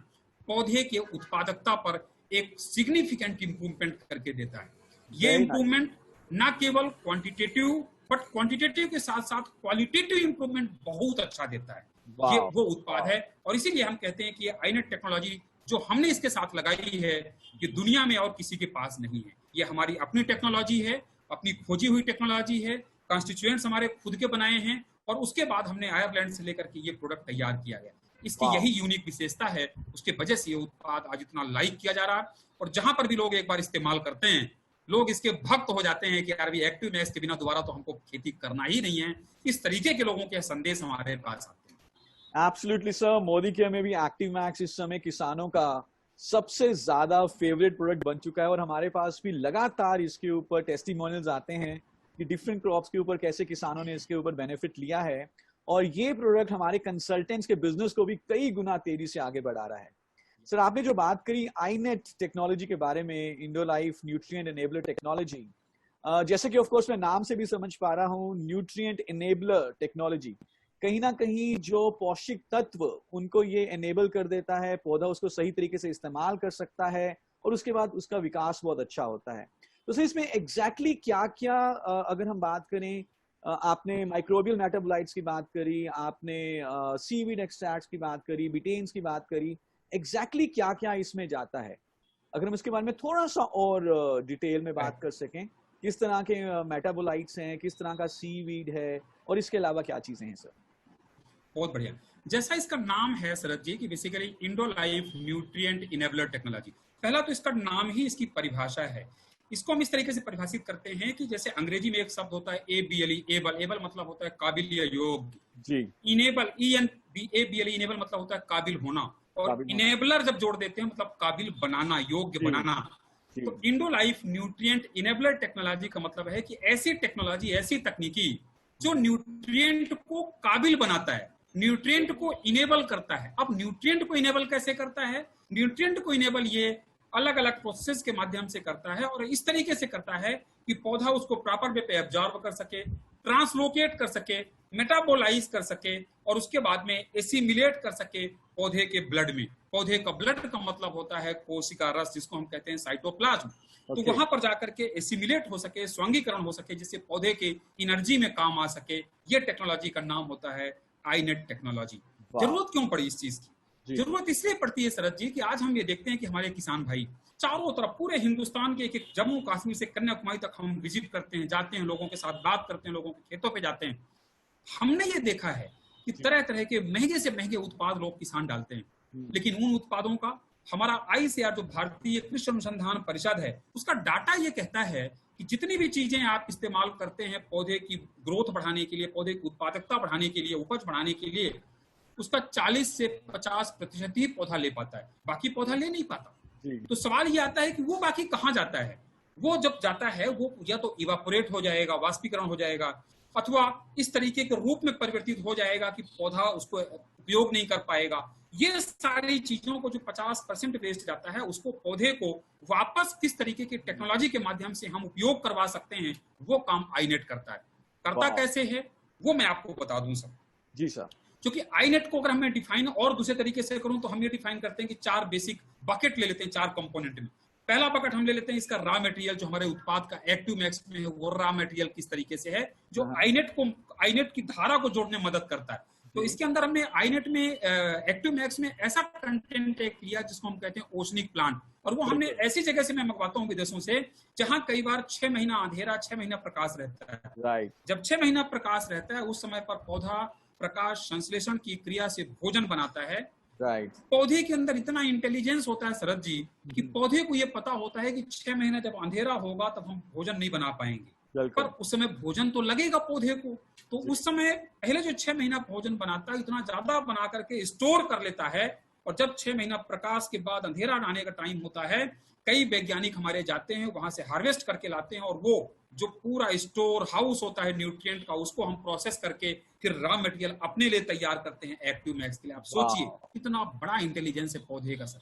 पौधे के उत्पादकता पर एक सिग्निफिकेंट इंप्रूवमेंट करके देता है। ये इंप्रूवमेंट ना केवल क्वांटिटेटिव बट क्वांटिटेटिव के साथ साथ क्वालिटेटिव इंप्रूवमेंट बहुत अच्छा देता है। ये वो उत्पाद है और इसीलिए हम कहते हैं कि ये आईनेट टेक्नोलॉजी जो हमने इसके साथ लगाई है ये दुनिया में और किसी के पास नहीं है। ये हमारी अपनी टेक्नोलॉजी है, अपनी खोजी हुई टेक्नोलॉजी है, कॉन्स्टिट्यूएंट्स हमारे खुद के बनाए हैं और उसके बाद हमने आयरलैंड से लेकर के ये प्रोडक्ट तैयार किया गया। इसकी यही यूनिक विशेषता है, उसके वजह से ये उत्पाद आज इतना लाइक किया जा रहा है और जहां पर भी लोग एक बार इस्तेमाल करते हैं लोग इसके भक्त हो जाते हैं कि यार भी एक्टिव मैक्स के बिना दोबारा तो हमको खेती करना ही नहीं है। इस तरीके के लोगों के संदेश हमारे पास आते हैं। एब्सोल्युटली सर, मोदी केयर में भी एक्टिव मैक्स इस समय किसानों का सबसे ज्यादा फेवरेट प्रोडक्ट बन चुका है और हमारे पास भी लगातार इसके ऊपर टेस्टिमोनियल्स आते हैं कि डिफरेंट क्रॉप्स के ऊपर कैसे किसानों ने इसके ऊपर बेनिफिट लिया है और ये प्रोडक्ट हमारे कंसल्टेंट्स के बिजनेस को भी कई गुना तेजी से आगे बढ़ा रहा है। सर, आपने जो बात करी आईनेट टेक्नोलॉजी के बारे में, इंडोलाइफ न्यूट्रिएंट इनेबलर टेक्नोलॉजी, जैसे कि ऑफ कोर्स मैं नाम से भी समझ पा रहा हूँ, न्यूट्रिएंट इनेबलर टेक्नोलॉजी कहीं ना कहीं जो पौष्टिक तत्व उनको ये एनेबल कर देता है, पौधा उसको सही तरीके से इस्तेमाल कर सकता है और उसके बाद उसका विकास बहुत अच्छा होता है। तो सर इसमें एग्जैक्टली क्या क्या, अगर हम बात करें, आपने माइक्रोबियल मेटाबोलाइट्स की बात करी, आपने सीवीड एक्सट्रैक्ट्स की बात करी, बिटेन्स की बात करी, एग्जैक्टली क्या क्या इसमें जाता है? अगर हम इसके बारे में थोड़ा सा और डिटेल में बात कर सकें, किस तरह के मेटाबोलाइट्स हैं, किस तरह का सीवीड है और इसके अलावा क्या चीजें हैं सर? बहुत बढ़िया। जैसा इसका नाम है शरद जी कि बेसिकली इंडोलाइफ न्यूट्रिएंट इनेबलर टेक्नोलॉजी, पहला तो इसका नाम ही इसकी परिभाषा है। इसको हम इस तरीके से परिभाषित करते हैं कि जैसे अंग्रेजी में एक शब्द होता है एबीएल, एबल मतलब होता है काबिल या योग्य जी, इनेबल एबीएल इनेबल मतलब होता है काबिल होना और इनेबलर जब जोड़ देते हैं मतलब काबिल बनाना, योग्य बनाना। तो इंडोलाइफ न्यूट्रिएंट इनेबलर टेक्नोलॉजी का मतलब है कि ऐसी टेक्नोलॉजी, ऐसी तकनीकी जो न्यूट्रिएंट को काबिल बनाता है, न्यूट्रिएंट को इनेबल करता है। अब न्यूट्रिएंट को इनेबल कैसे करता है? न्यूट्रिएंट को इनेबल ये अलग अलग प्रोसेस के माध्यम से करता है और इस तरीके से करता है कि पौधा उसको प्रॉपर वे पे एब्जॉर्ब कर सके, ट्रांसलोकेट कर सके, मेटाबोलाइज कर सके और उसके बाद में एसिमिलेट कर सके पौधे के ब्लड में। पौधे का ब्लड का मतलब होता है कोशिका रस, जिसको हम कहते हैं साइटोप्लाज्म। तो वहां पर जाकर के एसिमिलेट हो सके, स्वांगीकरण हो सके, जिससे पौधे के एनर्जी में काम आ सके। ये टेक्नोलॉजी का नाम होता है आईनेट टेक्नोलॉजी। जरूरत क्यों पड़ी इस चीज की? जरूरत इसलिए पड़ती है शरद जी कि आज हम ये देखते हैं कि हमारे किसान भाई चारों तरफ पूरे हिंदुस्तान के एक जम्मू कश्मीर से कन्याकुमारी तक हम विजिट करते हैं, जाते हैं, लोगों के साथ बात करते हैं, लोगों के खेतों पे जाते हैं। हमने ये देखा है कि तरह तरह के महंगे से महंगे उत्पाद लोग किसान डालते हैं, लेकिन उन उत्पादों का हमारा आईसीआर जो भारतीय कृषि अनुसंधान परिषद है, उसका डाटा ये कहता है कि जितनी भी चीजें आप इस्तेमाल करते हैं पौधे की ग्रोथ बढ़ाने के लिए, पौधे की उत्पादकता बढ़ाने के लिए, उपज बढ़ाने के लिए, उसका 40 से 50% ही पौधा ले पाता है, बाकी पौधा ले नहीं पाता। तो सवाल ये आता है कि वो बाकी कहाँ जाता है? वो जब जाता है वो या तो इवापोरेट हो जाएगा, वाष्पीकरण हो जाएगा, अथवा इस तरीके के रूप में परिवर्तित हो जाएगा कि पौधा उसको उपयोग नहीं कर पाएगा। ये सारी चीजों को जो 50% वेस्ट जाता है, उसको पौधे को वापस किस तरीके की टेक्नोलॉजी के माध्यम से हम उपयोग करवा सकते हैं, वो काम आईनेट करता है। करता कैसे है वो मैं आपको बता दूं सर। जी सर। क्योंकि आईनेट को अगर मैं डिफाइन और दूसरे तरीके से करूं तो हम ये डिफाइन करते हैं कि 4 बेसिक बकेट ले लेते हैं 4 कंपोनेंट में। पहला बकेट हम ले लेते हैं इसका रॉ मटेरियल, जो हमारे उत्पाद का एक्टिव मैक्स में है वो रॉ मटेरियल किस तरीके से है, जो आईनेट की धारा को जोड़ने में मदद करता है। तो इसके अंदर हमने आईनेट में एक्टिव मैक्स में ऐसा कंटेंट एक लिया जिसको हम कहते हैं ओशनिक प्लांट, और वो हमने ऐसी जगह से मैं मंगवाता हूँ विदेशों से जहां कई बार 6 महीना अंधेरा 6 महीना प्रकाश रहता है। राइट। जब 6 महीना प्रकाश रहता है उस समय पर पौधा प्रकाश संश्लेषण की क्रिया से भोजन बनाता है। राइट। पौधे के अंदर इतना इंटेलिजेंस होता है शरद जी कि पौधे को यह पता होता है कि 6 महीना जब अंधेरा होगा तब हम भोजन नहीं बना पाएंगे, पर उस समय भोजन तो लगेगा पौधे को। तो उस समय पहले जो 6 महीना भोजन बनाता है इतना ज्यादा बना करके स्टोर कर लेता है, और जब 6 महीना प्रकाश के बाद अंधेरा आने का टाइम होता है, कई वैज्ञानिक हमारे जाते हैं वहां से हार्वेस्ट करके लाते हैं, और वो जो पूरा स्टोर हाउस होता है न्यूट्रिएंट का उसको हम प्रोसेस करके फिर रॉ मटेरियल अपने लिए तैयार करते हैं एक्टिव मैक्स के लिए। आप सोचिए कितना बड़ा इंटेलिजेंस है पौधे का सर।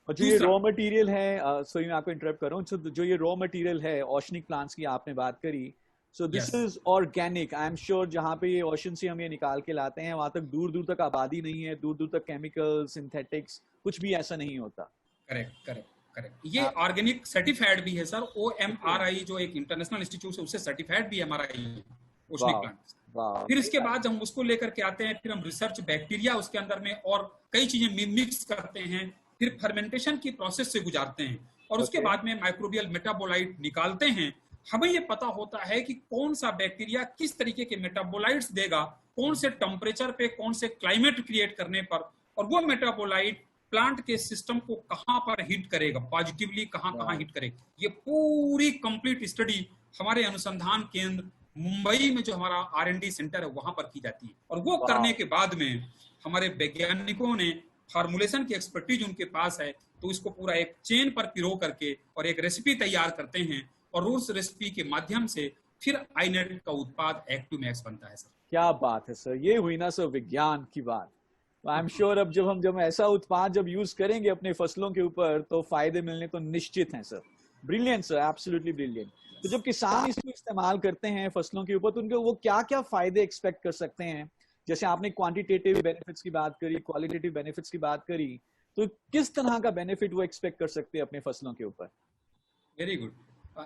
और जो ये रॉ मटेरियल है, सॉरी मैं आपको इंटरप्ट कर रहा हूँ, जो ये रॉ मटेरियल है ओशनिक प्लांट्स की आपने बात करी, so this is organic. I am sure जहाँ पे ये ओशन से हम ये निकाल के लाते हैं वहां तक दूर दूर तक आबादी नहीं है, दूर दूर तक केमिकल सिंथेटिक्स कुछ भी ऐसा नहीं होता। Correct correct correct. ये ऑर्गेनिक सर्टिफाइड भी है सर, OMRI जो एक इंटरनेशनल इंस्टीट्यूट है उससे सर्टिफाइड भी है हमारा ये ओशनिक प्लांट। फिर इसके बाद जब हम उसको लेकर के आते हैं फिर हम रिसर्च बैक्टीरिया उसके अंदर में और कई चीजें मिक्स करते हैं, फिर फर्मेंटेशन की प्रोसेस से गुजारते हैं, और उसके बाद में माइक्रोबियल मेटाबोलाइट निकालते हैं। हमें ये पता होता है कि कौन सा बैक्टीरिया किस तरीके के मेटाबोलाइट्स देगा, कौन से टेम्परेचर पे, कौन से क्लाइमेट क्रिएट करने पर, और वो मेटाबोलाइट प्लांट के सिस्टम को कहां पर हिट करेगा, पॉजिटिवली कहां हिट करेगा। ये पूरी कंप्लीट स्टडी हमारे अनुसंधान केंद्र मुंबई में जो हमारा R&D सेंटर है वहां पर की जाती है, और वो करने के बाद में हमारे वैज्ञानिकों ने फार्मुलेशन की एक्सपर्टीज उनके पास है, तो इसको पूरा एक चेन पर पिरो करके और एक रेसिपी तैयार करते हैं, और उस रेसिपी के माध्यम से फिर आईनेट का उत्पाद एक्टिव मैक्स बनता है सर। क्या बात है सर, ये हुई ना सर विज्ञान की बात। आई एम श्योर अब जब ऐसा उत्पाद जब यूज करेंगे अपने फसलों के ऊपर तो फायदे मिलने तो निश्चित हैं sir. Brilliant sir, absolutely brilliant. तो जब किसान इसको इस्तेमाल करते हैं फसलों के ऊपर तो उनके वो क्या क्या फायदे एक्सपेक्ट कर सकते हैं? जैसे आपने क्वांटिटेटिव बेनिफिट्स की बात करी, क्वालिटेटिव बेनिफिट्स की बात करी, तो किस तरह का बेनिफिट वो एक्सपेक्ट कर सकते हैं अपने फसलों के ऊपर? Very good.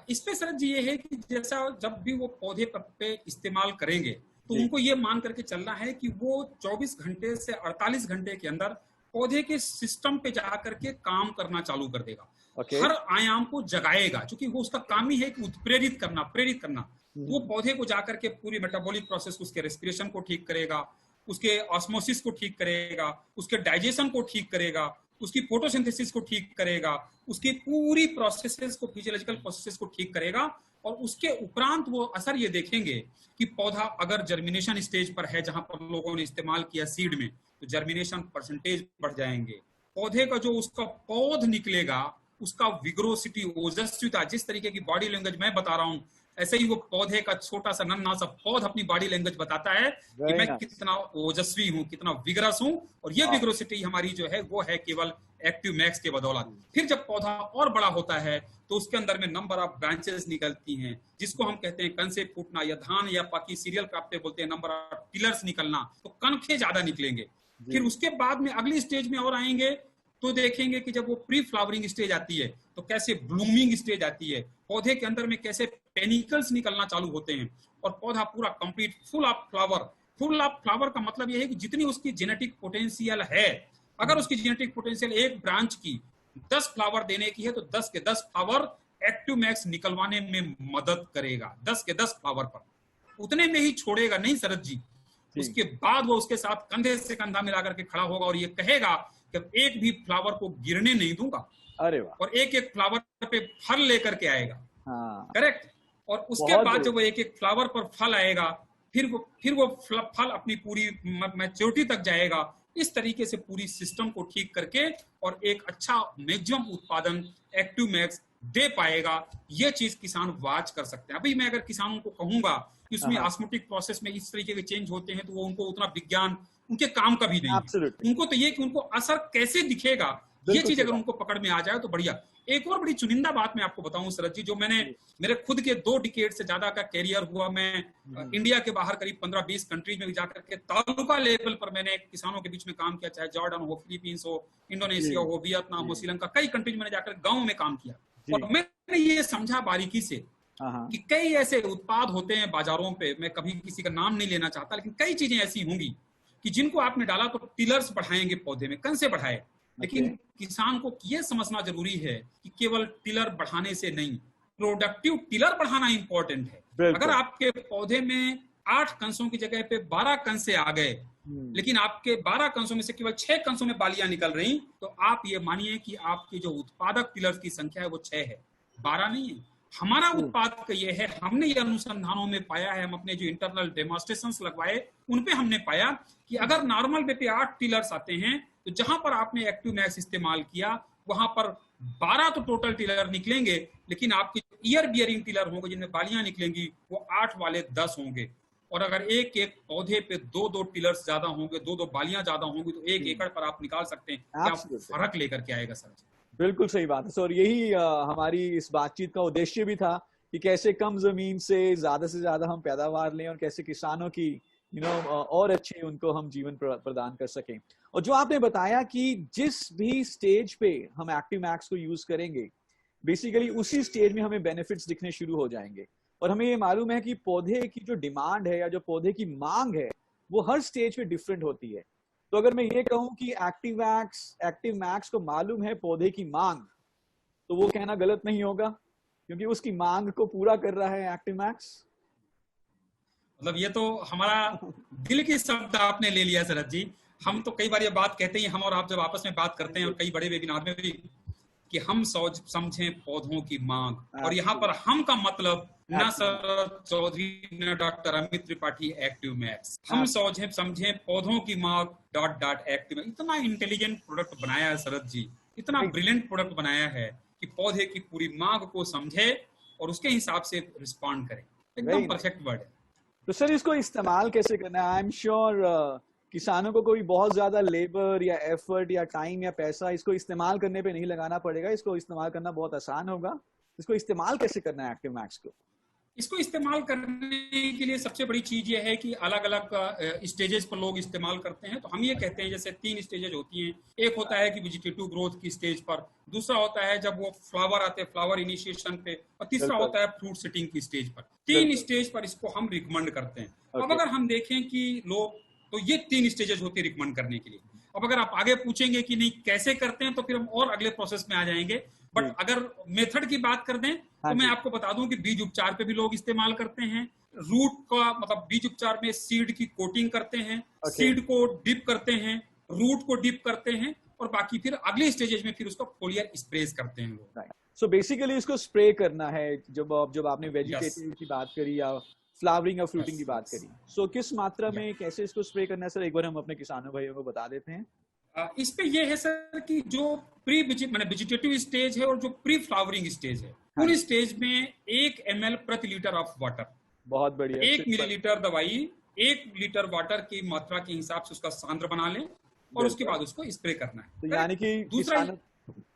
इसमें सर जी ये है कि जैसा जब भी वो पौधे पे इस्तेमाल करेंगे तो उनको ये मान करके चलना है कि वो 24 घंटे से 48 घंटे के अंदर पौधे के सिस्टम पे जाकर के काम करना चालू कर देगा। हर आयाम को जगाएगा, क्योंकि वो उसका काम ही है कि प्रेरित करना। वो पौधे को जाकर के पूरी मेटाबॉलिक प्रोसेस, उसके रेस्पिरेशन को ठीक करेगा, उसके ऑस्मोसिस को ठीक करेगा, उसके डाइजेशन को ठीक करेगा, उसकी फोटोसिंथेसिस को ठीक करेगा, उसकी पूरी प्रोसेसेस को, फिजियोलॉजिकल प्रोसेसेस को ठीक करेगा, और उसके उपरांत वो असर ये देखेंगे कि पौधा अगर जर्मिनेशन स्टेज पर है, जहां पर लोगों ने इस्तेमाल किया सीड में, तो जर्मिनेशन परसेंटेज बढ़ जाएंगे। पौधे का जो उसका पौध निकलेगा, उसका विग्रोसिटी, ओजस्विता, जिस तरीके की बॉडी लैंग्वेज मैं बता रहा हूं, ऐसे ही वो पौधे का छोटा सा नन्हा सा पौध अपनी बॉडी लैंग्वेज बताता है कि मैं कितना ओजस्वी हूं, कितना विग्रस हूं, और ये विग्रोसिटी हमारी जो है वो है केवल एक्टिव मैक्स के बदौलत। फिर जब पौधा और बड़ा होता है तो उसके अंदर में नंबर ऑफ ब्रांचेस निकलती हैं, जिसको हम कहते हैं कनसे फूटना, या धान या बाकी सीरियल क्रॉप पे बोलते हैं नंबर ऑफ टिलर्स निकलना, तो कनखे ज्यादा निकलेंगे। फिर उसके बाद में अगली स्टेज में और आएंगे तो देखेंगे कि जब वो प्री फ्लावरिंग स्टेज आती है तो कैसे ब्लूमिंग स्टेज आती है, पौधे के अंदर में कैसे पेनिकल्स निकलना चालू होते हैं, और पौधा पूरा complete full of flower. Full of flower का मतलब यह है कि जितनी उसकी जेनेटिक पोटेंशियल है, अगर उसकी जेनेटिक पोटेंशियल एक ब्रांच की 10 फ्लावर देने की है तो 10 के 10 फ्लावर एक्टिव मैक्स निकलवाने में मदद करेगा। 10 के 10 फ्लावर पर, उतने में ही छोड़ेगा नहीं शरद जी। उसके बाद वो उसके साथ कंधे से कंधा मिलाकर के खड़ा होगा और ये कहेगा कि एक भी फ्लावर को गिरने नहीं दूंगा। अरे वाह। और एक एक फ्लावर पे फल लेकर के आएगा। करेक्ट। और उसके बाद जब वो एक एक फ्लावर पर फल आएगा, फिर वो फल अपनी पूरी मैच्योरिटी तक जाएगा। इस तरीके से पूरी सिस्टम को ठीक करके और एक अच्छा मैक्सिमम उत्पादन एक्टिव मैक्स दे पाएगा। ये चीज किसान वाच कर सकते हैं। अभी मैं अगर किसानों को कहूंगा कि उसमें ऑस्मोटिक प्रोसेस में इस तरीके के चेंज होते हैं, तो वो उनको उतना विज्ञान उनके काम का भी नहीं है। उनको तो ये कि उनको असर कैसे दिखेगा, ये चीज अगर उनको पकड़ में आ जाए तो बढ़िया। एक और बड़ी चुनिंदा बात मैं आपको बताऊं शरद जी, जो मेरे खुद के 2 डिकेड से ज्यादा का कैरियर हुआ। मैं इंडिया के बाहर करीब 15-20 कंट्रीज में भी जाकर के तालुका लेवल पर मैंने किसानों के बीच में काम किया, चाहे जॉर्डन हो, फिलीपींस हो, इंडोनेशिया हो, वियतनाम हो, श्रीलंका, कई कंट्रीज में जाकर गाँव में काम किया। जी। और मैंने ये समझा बारीकी से हाँ। कि कई ऐसे उत्पाद होते हैं बाजारों पे, मैं कभी किसी का नाम नहीं लेना चाहता, लेकिन कई चीजें ऐसी होंगी कि जिनको आपने डाला तो टिलर्स बढ़ाएंगे पौधे में, कंसे बढ़ाए, ओके। लेकिन किसान को ये समझना जरूरी है कि केवल टिलर बढ़ाने से नहीं, प्रोडक्टिव टिलर बढ़ाना इंपॉर्टेंट है। अगर बिल्कुल। आपके पौधे में 8 कंसों की जगह पे 12 कंसे आ गए, लेकिन आपके 12 कंसों में से केवल 6 कंसों में बालियां निकल रही, तो आप ये मानिए कि आपकी जो उत्पादक टिलर की संख्या है वो 6 है, 12 नहीं है। हमारा उत्पाद का ये है, हमने ये अनुसंधानों में पाया है, हम अपने जो इंटरनल डेमोन्स्ट्रेशंस लगवाए उनपे हमने पाया कि अगर नॉर्मल वे पे 8 टिलर्स आते हैं, तो जहां पर आपने एक्टिव मैक्स इस्तेमाल किया वहां पर 12 तो टोटल टिलर निकलेंगे, लेकिन आपके ईयर बियरिंग टिलर होंगे जिनमें बालियां निकलेंगी वो 8 वाले 10 होंगे। और अगर एक एक पौधे पे 2-2 टिलर्स ज्यादा होंगे, 2-2 बालियां ज्यादा होंगी, तो 1 एकड़ पर आप निकाल सकते हैं क्या फर्क लेकर के आएगा सर। बिल्कुल सही बात है सर। यही हमारी इस बातचीत का उद्देश्य भी था कि कैसे कम जमीन से ज्यादा हम पैदावार लें और कैसे किसानों की और अच्छे उनको हम जीवन प्रदान कर सकें। और जो आपने बताया कि जिस भी स्टेज पे हम एक्टिव मैक्स को यूज करेंगे, बेसिकली उसी स्टेज में हमें बेनिफिट्स दिखने शुरू हो जाएंगे। और हमें ये मालूम है कि पौधे की जो डिमांड है या जो पौधे की मांग है वो हर स्टेज पे डिफरेंट होती है। तो अगर मैं ये कहूं कि एक्टिव मैक्स को मालूम है पौधे की मांग, तो वो कहना गलत नहीं होगा, क्योंकि उसकी मांग को पूरा कर रहा है एक्टिव मैक्स। मतलब ये तो हमारा दिल की शब्द आपने ले लिया शरद जी। हम तो कई बार ये बात कहते हैं, हम और आप जब आपस में बात करते हैं और कई बड़े वेबिनार में भी, कि हम समझें पौधों की मांग। और यहाँ पर हम का मतलब ना शरद चौधरी ना doctor Amit Tripathi active max, हम समझें पौधों की मांग एक्टिव। इतना इंटेलिजेंट प्रोडक्ट बनाया है शरद जी, इतना ब्रिलियंट प्रोडक्ट बनाया है कि पौधे की पूरी मांग को समझे और उसके हिसाब से रिस्पॉन्ड करे। एकदम परफेक्ट वर्ड है। तो सर इसको इस्तेमाल कैसे करना है? आई एम श्योर किसानों को कोई बहुत ज्यादा लेबर या एफर्ट या टाइम या पैसा इसको इस्तेमाल करने पे नहीं लगाना पड़ेगा, इसको इस्तेमाल करना बहुत आसान होगा। इसको इस्तेमाल कैसे करना है एक्टिव मैक्स को? इसको इस्तेमाल करने के लिए सबसे बड़ी चीज ये है कि अलग अलग स्टेजेस पर लोग इस्तेमाल करते हैं। तो हम ये कहते हैं जैसे 3 स्टेजेस होती हैं। एक होता है कि वेजिटेटिव ग्रोथ की स्टेज पर, दूसरा होता है जब वो फ्लावर आते हैं फ्लावर इनिशिएशन पे, और तीसरा होता है फ्रूट सेटिंग की स्टेज पर। 3 स्टेज पर इसको हम रिकमेंड करते हैं। अब अगर हम देखें कि लोग, तो ये 3 स्टेजेस होती है रिकमेंड करने के लिए। अब अगर आप आगे पूछेंगे कि नहीं कैसे करते हैं, तो फिर हम और अगले प्रोसेस में आ जाएंगे। बट अगर मेथड की बात कर दें तो मैं आपको बता दूं कि बीज उपचार पे भी लोग इस्तेमाल करते हैं। रूट का मतलब बीज उपचार में सीड की कोटिंग करते हैं, सीड को डिप करते हैं, रूट को डिप करते हैं, और बाकी फिर अगले स्टेजेस में फिर उसको फोलियर स्प्रेस करते हैं लोग। सो बेसिकली इसको स्प्रे करना है। जब आपने वेजिटेटिव की बात करी या फ्लावरिंग और फ्रूटिंग की बात करी, सो किस मात्रा में कैसे इसको स्प्रे करना है सर, एक बार हम अपने किसानों भाइयों को बता देते हैं। इस पे ये है सर कि जो वेजिटेटिव स्टेज है और जो प्री फ्लावरिंग स्टेज है, पूरी स्टेज में 1 ml प्रति लीटर ऑफ वाटर, बहुत बढ़िया, 1 मिलीलीटर दवाई 1 लीटर वाटर की मात्रा के हिसाब से उसका सांद्र बना लें और उसके बाद उसको स्प्रे करना है। तो यानी कि दूसरा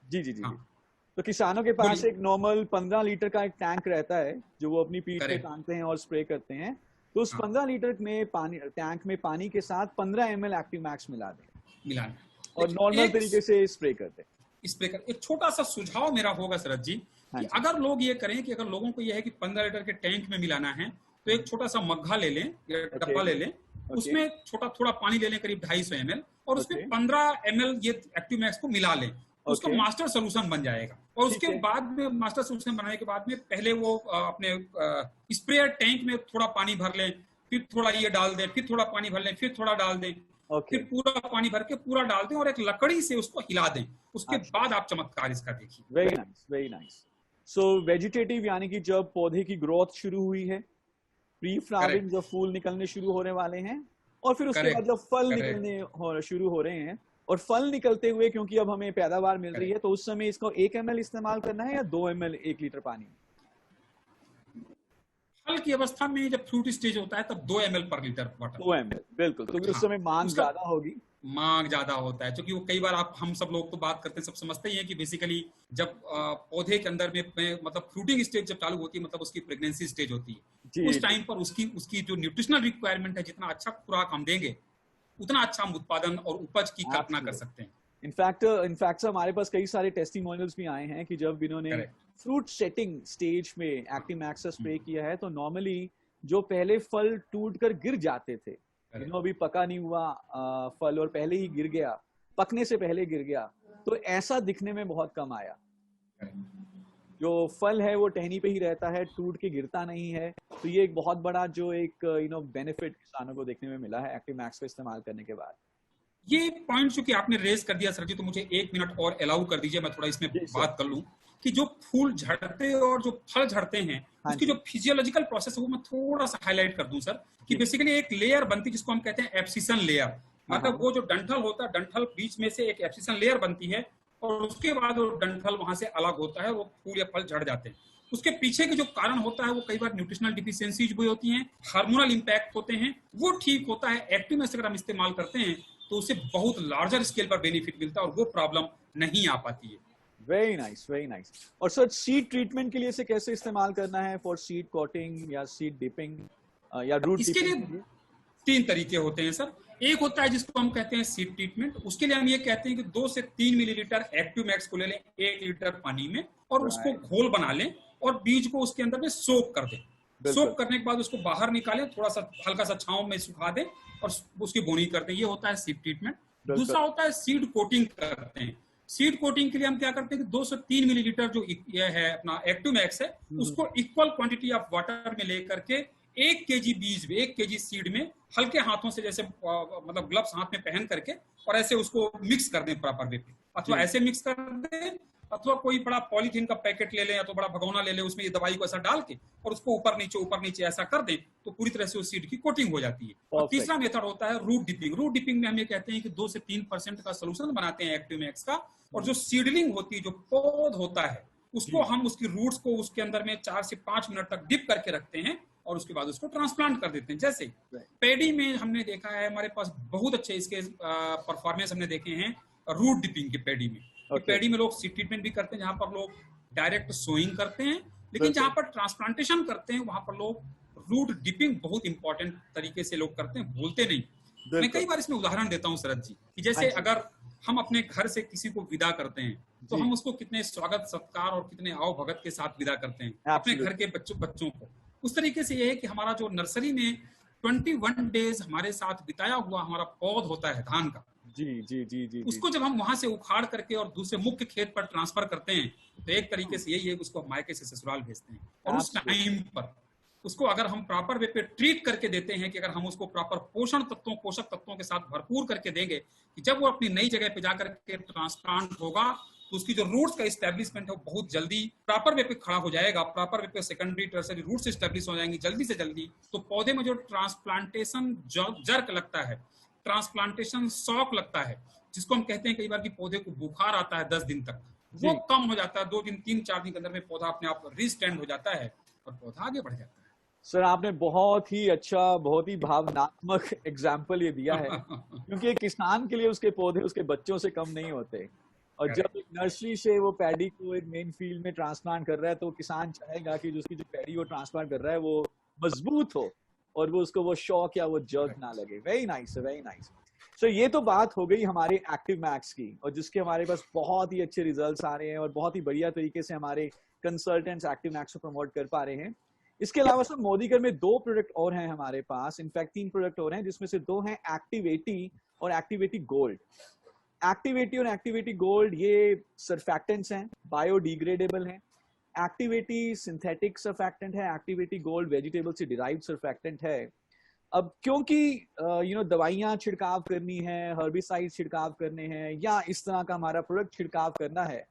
जी तो किसानों के पास एक नॉर्मल 15 लीटर का एक टैंक रहता है जो वो अपनी पीठ पे टांगते हैं और स्प्रे करते हैं। तो उस 15 लीटर में टैंक में पानी के साथ 15 ml एक्टिव मैक्स मिलाना और नॉर्मल तरीके से स्प्रे करते हैं। एक छोटा सा सुझाव मेरा होगा शरद जी कि अगर लोग ये करें कि अगर लोगों को ये है कि 15 लीटर के टैंक में मिलाना है, तो एक छोटा सा मग्घा ले लें या डब्बा ले लें, उसमें थोड़ा पानी ले लें करीब 250 ml, और उसमें 15 ml ये एक्टिव मैक्स को मिला लें। उसका मास्टर सोल्यूशन बन जाएगा। और उसके बाद में मास्टर सोल्यूशन बनाने के बाद में पहले वो अपने स्प्रेयर टैंक में थोड़ा पानी भर लें, फिर थोड़ा ये डाल दें, फिर थोड़ा पानी भर लें, फिर थोड़ा डाल दें, फिर पूरा पानी भर के पूरा डाल दें और एक लकड़ी से उसको हिला दें। उसके बाद आप चमत्कार इसका देखिए। Very nice. सो वेजिटेटिव यानी कि जब पौधे की ग्रोथ शुरू हुई है, प्री फ्लावरिंग जब फूल निकलने शुरू होने वाले हैं, और फिर उसके बाद जब फल निकलने शुरू हो रहे हैं, और फल निकलते हुए क्योंकि अब हमें पैदावार मिल रही है, तो उस समय इसको 1 ml इस्तेमाल करना है या 2 ml 1 लीटर पानी? फल की अवस्था में जब फ्रूट स्टेज होता है तब 2 ml पर लीटर वाटर। 2 ml बिल्कुल, क्योंकि उस समय मांग ज्यादा होगी। मांग ज्यादा होता है क्योंकि वो कई बार हम सब लोग तो बात करते हैं, सब समझते ही हैं कि बेसिकली जब पौधे के अंदर में मतलब फ्रूटिंग स्टेज जब चालू होती है, मतलब उसकी प्रेगनेंसी स्टेज होती है, उस टाइम पर उसकी जो न्यूट्रिशनल रिक्वायरमेंट है, जितना अच्छा खुराक हम देंगे उतना अच्छा हम उत्पादन और उपज की कल्पना कर सकते हैं। इनफैक्ट हमारे पास कई सारे टेस्टिमोनियल्स भी आए हैं कि जब इन्होंने फ्रूट सेटिंग स्टेज में एक्टिव मैक्स का स्प्रे किया है, तो नॉर्मली जो पहले फल टूट कर गिर जाते थे, अभी पका नहीं हुआ फल और पहले ही गिर गया, पकने से पहले गिर गया, तो ऐसा दिखने में बहुत कम आया। जो फल है वो टहनी पे ही रहता है, टूट के गिरता नहीं है। तो ये एक बहुत बड़ा जो एक बेनिफिट किसानों को देखने में मिला है एक्टिव मैक्स का इस्तेमाल करने के बाद। ये पॉइंट जो कि आपने रेज कर दिया सर जी, तो मुझे 1 मिनट और अलाउ कर दीजिए, मैं थोड़ा इसमें बात कर लूं कि जो फूल झड़ते और जो फल झड़ते हैं, उसकी जो फिजियोलॉजिकल प्रोसेस है वो मैं थोड़ा सा हाईलाइट कर दूं सर, कि बेसिकली एक लेयर बनती है जिसको हम कहते हैं एब्सिशन लेयर। मतलब वो जो डंठल होता है, डंठल बीच में से एक एब्सिशन लेयर बनती है और उसके बाद वो डंठल वहां से अलग होता है, वो फूल या फल झड़ जाते हैं। उसके पीछे के जो कारण होता है वो कई बार न्यूट्रिशनल डिफिशियंसीज भी होती हैं, हार्मोनल इंपैक्ट होते हैं, वो ठीक होता है। एक्टिव मैक्स अगर हम इस्तेमाल करते हैं तो उससे बहुत लार्जर स्केल पर बेनिफिट मिलता है और वो प्रॉब्लम नहीं आ पाती है। Very nice, very nice. और सर सीड ट्रीटमेंट के लिए इसे कैसे इस्तेमाल करना है, फॉर सीड कोटिंग या सीड डिपिंग या रूट इसके लिए 3 तरीके होते हैं सर। एक होता है जिसको हम कहते हैं सीड ट्रीटमेंट, उसके लिए हम ये कहते हैं कि 2 से 3 मिलीलीटर एक्टिव मैक्स को ले लें 1 लीटर पानी में और उसको घोल बना लें और बीज को उसके अंदर में सोक कर दें। सोक करने के बाद उसको बाहर निकालें, थोड़ा सा हल्का सा छांव में सुखा दें और उसकी बोनी करते हैं। ये होता है सीड ट्रीटमेंट। दूसरा होता है सीड कोटिंग करते हैं। सीड कोटिंग के लिए हम क्या करते हैं कि 2 से 3 मिलीलीटर जो ये है अपना एक्टिव मैक्स है, उसको इक्वल क्वांटिटी ऑफ वाटर में लेकर के 1 केजी बीज में, 1 केजी सीड में हल्के हाथों से, जैसे मतलब ग्लव्स हाथ में पहन करके, और ऐसे उसको मिक्स कर दें प्रॉपर वे पे, अथवा ऐसे मिक्स कर दें, अथवा कोई बड़ा पॉलीथीन का पैकेट ले लें या तो बड़ा भगोना ले लें, उसमें ये दवाई को ऐसा डाल के और उसको ऊपर नीचे ऐसा कर दें तो पूरी तरह से उस सीड की कोटिंग हो जाती है। और तीसरा मेथड होता है रूट डिपिंग। रूट डिपिंग में हम ये कहते हैं कि 2 से 3% का सोल्यूशन बनाते हैं एक्टिव मैक्स का, और जो सीडलिंग होती है, जो पौध होता है, उसको हम उसकी रूट्स को उसके अंदर में 4 से 5 मिनट तक डिप करके रखते हैं और उसके बाद उसको ट्रांसप्लांट कर देते हैं। जैसे पेडी में हमने देखा है, हमारे पास बहुत अच्छे इसके परफॉर्मेंस हमने देखे हैं रूट डिपिंग के पेडी में। पेडी में लोग सीड ट्रीटमेंट भी करते हैं, जहां पर लोग डायरेक्ट सोइंग करते हैं, लेकिन जहां पर ट्रांसप्लांटेशन करते हैं वहां पर लोग रूट डिपिंग बहुत इंपॉर्टेंट तरीके से लोग करते हैं, भूलते नहीं। मैं कई बार इसमें उदाहरण देता हूं शरद जी, कि जैसे अगर हम अपने घर से किसी को विदा करते हैं तो हम उसको कितने स्वागत सत्कार और कितने आओ भगत के साथ विदा करते हैं अपने घर के बच्चों को। उस तरीके से ये है कि हमारा जो नर्सरी में 21 डेज हमारे साथ बिताया हुआ हमारा पौध होता है धान का, जी, उसको जब हम वहां से उखाड़ करके और दूसरे मुख्य खेत पर ट्रांसफर करते हैं तो एक तरीके से यही है, उसको हम मायके से ससुराल भेजते हैं। और उस टाइम पर उसको अगर हम प्रॉपर वे पे ट्रीट करके देते हैं, कि अगर हम उसको प्रॉपर पोषक तत्वों के साथ भरपूर करके देंगे, कि जब वो अपनी नई जगह पे जाकर के ट्रांसप्लांट होगा तो उसकी जो रूट्स का इस्टेब्लिशमेंट है वो बहुत जल्दी प्रॉपर वे पे खड़ा हो जाएगा, प्रॉपर वे पे सेकेंडरी टर्सरी रूट्स इस्टेब्लिश हो जाएंगी जल्दी से जल्दी। तो पौधे में जो ट्रांसप्लांटेशन जर्क लगता है, ट्रांसप्लांटेशन शॉक लगता है, जिसको हम कहते हैं कई बार कि पौधे को बुखार आता है 10 दिन तक, वो कम हो जाता है। 2 दिन 3-4 दिन के अंदर में पौधा अपने आप रिस्टैंड हो जाता है और पौधा आगे बढ़ जाता है। सर आपने बहुत ही अच्छा, बहुत ही भावनात्मक एग्जाम्पल ये दिया है, क्योंकि एक किसान के लिए उसके पौधे उसके बच्चों से कम नहीं होते। और जब एक नर्सरी से वो पैडी को एक मेन फील्ड में ट्रांसप्लांट कर रहा है तो किसान चाहेगा कि उसकी जो पैडी वो ट्रांसप्लांट कर रहा है वो मजबूत हो और वो उसको वो शौक या वो जर्क ना लगे। Very nice, very nice. So ये तो बात हो गई हमारे एक्टिव मैक्स की, और जिसके हमारे पास बहुत ही अच्छे रिजल्ट्स आ रहे हैं और बहुत ही बढ़िया तरीके से हमारे कंसल्टेंट्स एक्टिव मैक्स को प्रमोट कर पा रहे हैं। इसके अलावा सर मोदीकर में 2 प्रोडक्ट और हैं हमारे पास, इनफैक्ट 3 प्रोडक्ट और हैं, जिसमें से 2 हैं एक्टिव-80 और एक्टिव-80 गोल्ड। एक्टिव-80 और एक्टिव-80 गोल्ड ये सर्फैक्टेंट्स हैं, बायोडिग्रेडेबल हैं। एक्टिव-80 सिंथेटिक सर्फैक्टेंट है, एक्टिव-80 गोल्ड वेजिटेबल से डिराइव्ड सर्फैक्टेंट है। अब क्योंकि दवाइयां छिड़काव करनी है, हर्बिसाइड छिड़काव करने हैं, या इस तरह का हमारा प्रोडक्ट छिड़काव करना है,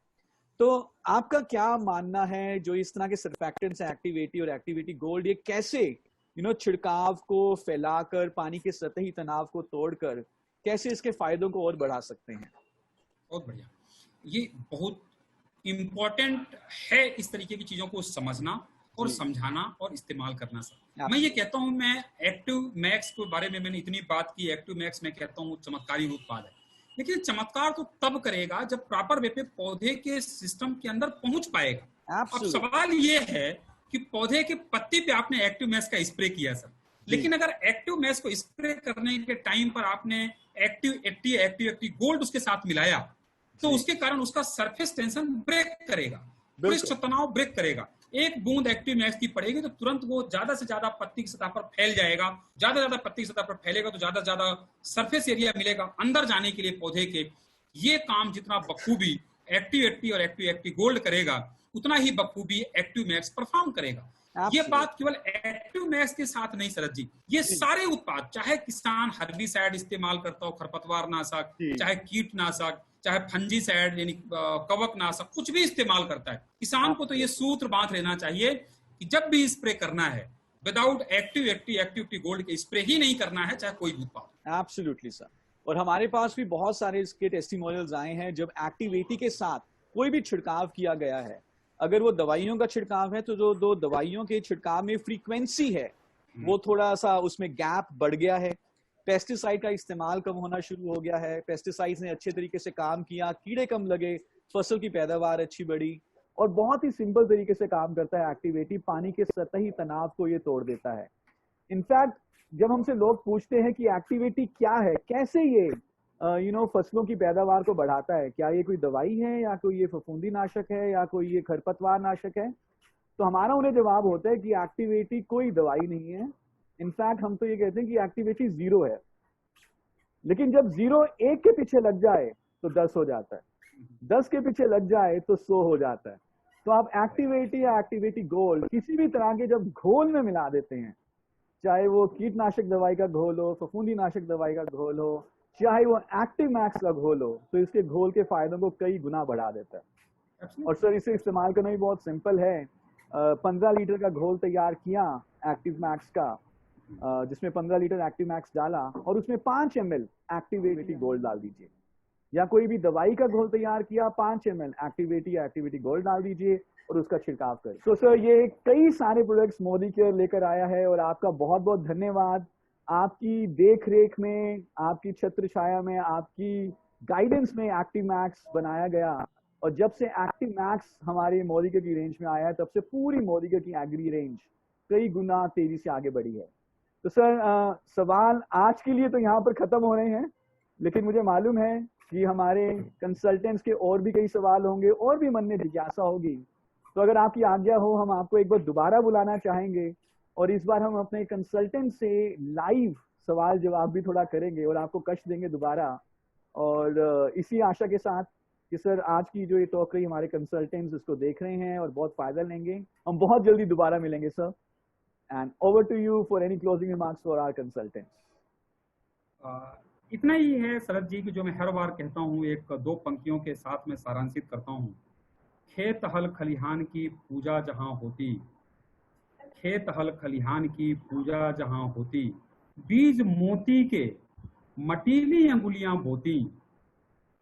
तो आपका क्या मानना है जो इस तरह के सर्फैक्टेंट्स हैं एक्टिव-80 और एक्टिव-80 गोल्ड, ये कैसे छिड़काव को फैलाकर पानी के सतही तनाव को तोड़कर कैसे इसके फायदों को और बढ़ा सकते हैं? बहुत बढ़िया, ये बहुत इंपॉर्टेंट है इस तरीके की चीजों को समझना और समझाना और इस्तेमाल करना। सर मैं ये कहता हूं, मैं एक्टिव मैक्स के बारे में मैंने इतनी बात की, एक्टिव मैक्स मैं कहता हूं चमत्कारी उत्पाद है, लेकिन चमत्कार तो तब करेगा जब प्रॉपर वे पे पौधे के सिस्टम के अंदर पहुंच पाएगा। अब सवाल ये है कि पौधे के पत्ती पे आपने एक्टिव मैक्स का स्प्रे किया सर, लेकिन अगर एक्टिव मैक्स को स्प्रे करने के टाइम पर आपने एक्टिव-80 गोल्ड उसके साथ मिलाया तो उसके कारण उसका सरफेस टेंशन ब्रेक करेगा पृष्ठ तनाव ब्रेक करेगा। एक बूंद एक्टिव मैक्स की पड़ेगी तो तुरंत वो ज्यादा से ज्यादा पत्ती की सतह पर फैल जाएगा, ज्यादा से ज्यादा पत्ती की सतह पर फैलेगा तो ज्यादा से ज्यादा सरफेस एरिया मिलेगा अंदर जाने के लिए पौधे के। ये काम जितना बखूबी एक्टिव 80 और एक्टिव 80 गोल्ड करेगा, उतना ही बखूबी एक्टिव मैक्स परफॉर्म करेगा। ये बात केवल एक्टिव मैक्स के साथ नहीं शरद जी, ये सारे उत्पाद, चाहे किसान हर्बिसाइड इस्तेमाल करता हो, खरपतवार नाशक, चाहे कीटनाशक, चाहे फंजीसाइड यानी कवक नाशक, कुछ भी इस्तेमाल करता है, किसान को तो ये सूत्र बांध लेना चाहिए कि जब भी स्प्रे करना है विदाउट एक्टिव 80 गोल्ड के स्प्रे ही नहीं करना है, चाहे कोई भी उत्पाद। Absolutely sir. और हमारे पास भी बहुत सारे इसके टेस्टिमोनियल्स आए हैं जब एक्टिव 80 के साथ कोई भी छिड़काव किया गया है। अगर वो दवाइयों का छिड़काव है तो जो दो दवाइयों के छिड़काव में फ्रीक्वेंसी है वो थोड़ा सा उसमें गैप बढ़ गया है, पेस्टिसाइड का इस्तेमाल कम होना शुरू हो गया है, पेस्टिसाइड ने अच्छे तरीके से काम किया, कीड़े कम लगे, फसल की पैदावार अच्छी बढ़ी, और बहुत ही सिंपल तरीके से काम करता है एक्टिव 80। पानी के सतही तनाव को ये तोड़ देता है। इनफैक्ट जब हमसे लोग पूछते हैं कि एक्टिव 80 क्या है, कैसे ये फसलों की पैदावार को बढ़ाता है, क्या ये कोई दवाई है या कोई ये फफूंदी नाशक है या कोई ये खरपतवार नाशक है, तो हमारा उन्हें जवाब होता है कि एक्टिव 80 कोई दवाई नहीं है। इनफैक्ट हम तो ये कहते हैं कि एक्टिव 80 0 है, लेकिन जब 0 1 के पीछे लग जाए तो 10 हो जाता है, 10 के पीछे लग जाए तो 100 हो जाता है। तो आप एक्टिव 80 या एक्टिव 80 गोल्ड किसी भी तरह के जब घोल में मिला देते हैं, चाहे वो कीटनाशक दवाई का घोल हो, फफूंदी नाशक दवाई का घोल हो, चाहे वो एक्टिव मैक्स का घोल हो, तो इसके घोल के फायदों को कई गुना बढ़ा देता है। और सर इसे इस्तेमाल करना भी बहुत सिंपल है। 15 लीटर का घोल तैयार किया एक्टिव मैक्स का, जिसमें 15 लीटर एक्टिव मैक्स डाला और उसमें 5 ml एक्टिव 80 गोल्ड डाल दीजिए, या कोई भी दवाई का घोल तैयार किया 5 ml एक्टिव 80 या एक्टिव 80 गोल्ड डाल दीजिए और उसका छिड़काव करें। तो सर ये कई सारे प्रोडक्ट्स मोदी केयर लेकर आया है और आपका बहुत बहुत धन्यवाद। आपकी देख रेख में, आपकी छत्र छाया में, आपकी गाइडेंस में एक्टिव मैक्स बनाया गया, और जब से एक्टिव मैक्स हमारे मोदी केयर की रेंज में आया है तब से पूरी मोदी केयर की एग्री रेंज कई गुना तेजी से आगे बढ़ी है। तो सर सवाल आज के लिए तो यहाँ पर खत्म हो रहे हैं, लेकिन मुझे मालूम है कि हमारे कंसल्टेंट्स के और भी कई सवाल होंगे और भी मन में जिज्ञासा होगी। तो अगर आपकी आज्ञा हो हम आपको एक बार दोबारा बुलाना चाहेंगे और इस बार हम अपने कंसल्टेंट से लाइव सवाल जवाब भी थोड़ा करेंगे और आपको कष्ट देंगे दोबारा। और इसी आशा के साथ कि सर आज की जो ये टॉक रही, हमारे कंसल्टेंट्स इसको देख रहे हैं और बहुत फायदा लेंगे। हम बहुत जल्दी दोबारा मिलेंगे sir. And over to you for any closing remarks for our consultants. इतना ही है शरद जी कि जो मैं हर बार कहता हूँ, एक 2 पंक्तियों के साथ में सारांशित करता हूँ। खेत हल खलिहान की पूजा जहाँ होती, खेत हल खलिहान की पूजा जहाँ होती, बीज मोती के मटीली अंगुलियां बोती,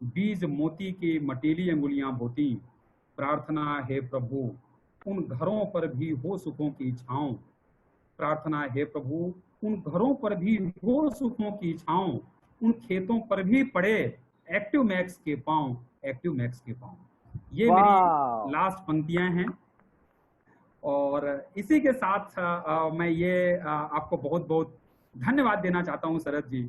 बीज मोती के मटीली अंगुलियां बोती, प्रार्थना है प्रभु उन घरों पर भी हो सुखों की छांव, प्रार्थना है प्रभु उन घरों पर भी हो सुखों की छांव, उन खेतों पर भी पड़े एक्टिव मैक्स के पांव, एक्टिव मैक्स के पांव। ये मेरी लास्ट पंक्तियां हैं और इसी के साथ मैं ये आपको बहुत बहुत धन्यवाद देना चाहता हूं शरद जी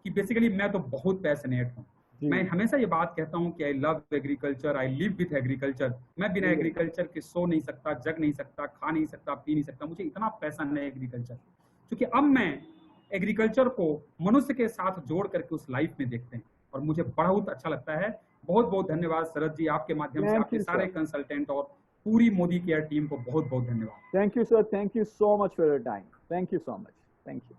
कि बेसिकली मैं तो बहुत पैशनेट हूं। मैं हमेशा ये बात कहता हूं कि I love agriculture, I live with agriculture. मैं बिना एग्रीकल्चर के सो नहीं सकता, जग नहीं सकता, खा नहीं सकता, पी नहीं सकता। मुझे इतना पैशन है एग्रीकल्चर, क्योंकि अब मैं एग्रीकल्चर को मनुष्य के साथ जोड़ करके उस लाइफ में देखते हैं और मुझे बहुत अच्छा लगता है। बहुत बहुत धन्यवाद शरद जी, आपके माध्यम से आपके सारे कंसल्टेंट और पूरी मोदी केयर टीम को बहुत बहुत धन्यवाद। Thank you sir, thank you so much for your time. Thank you so much, thank you.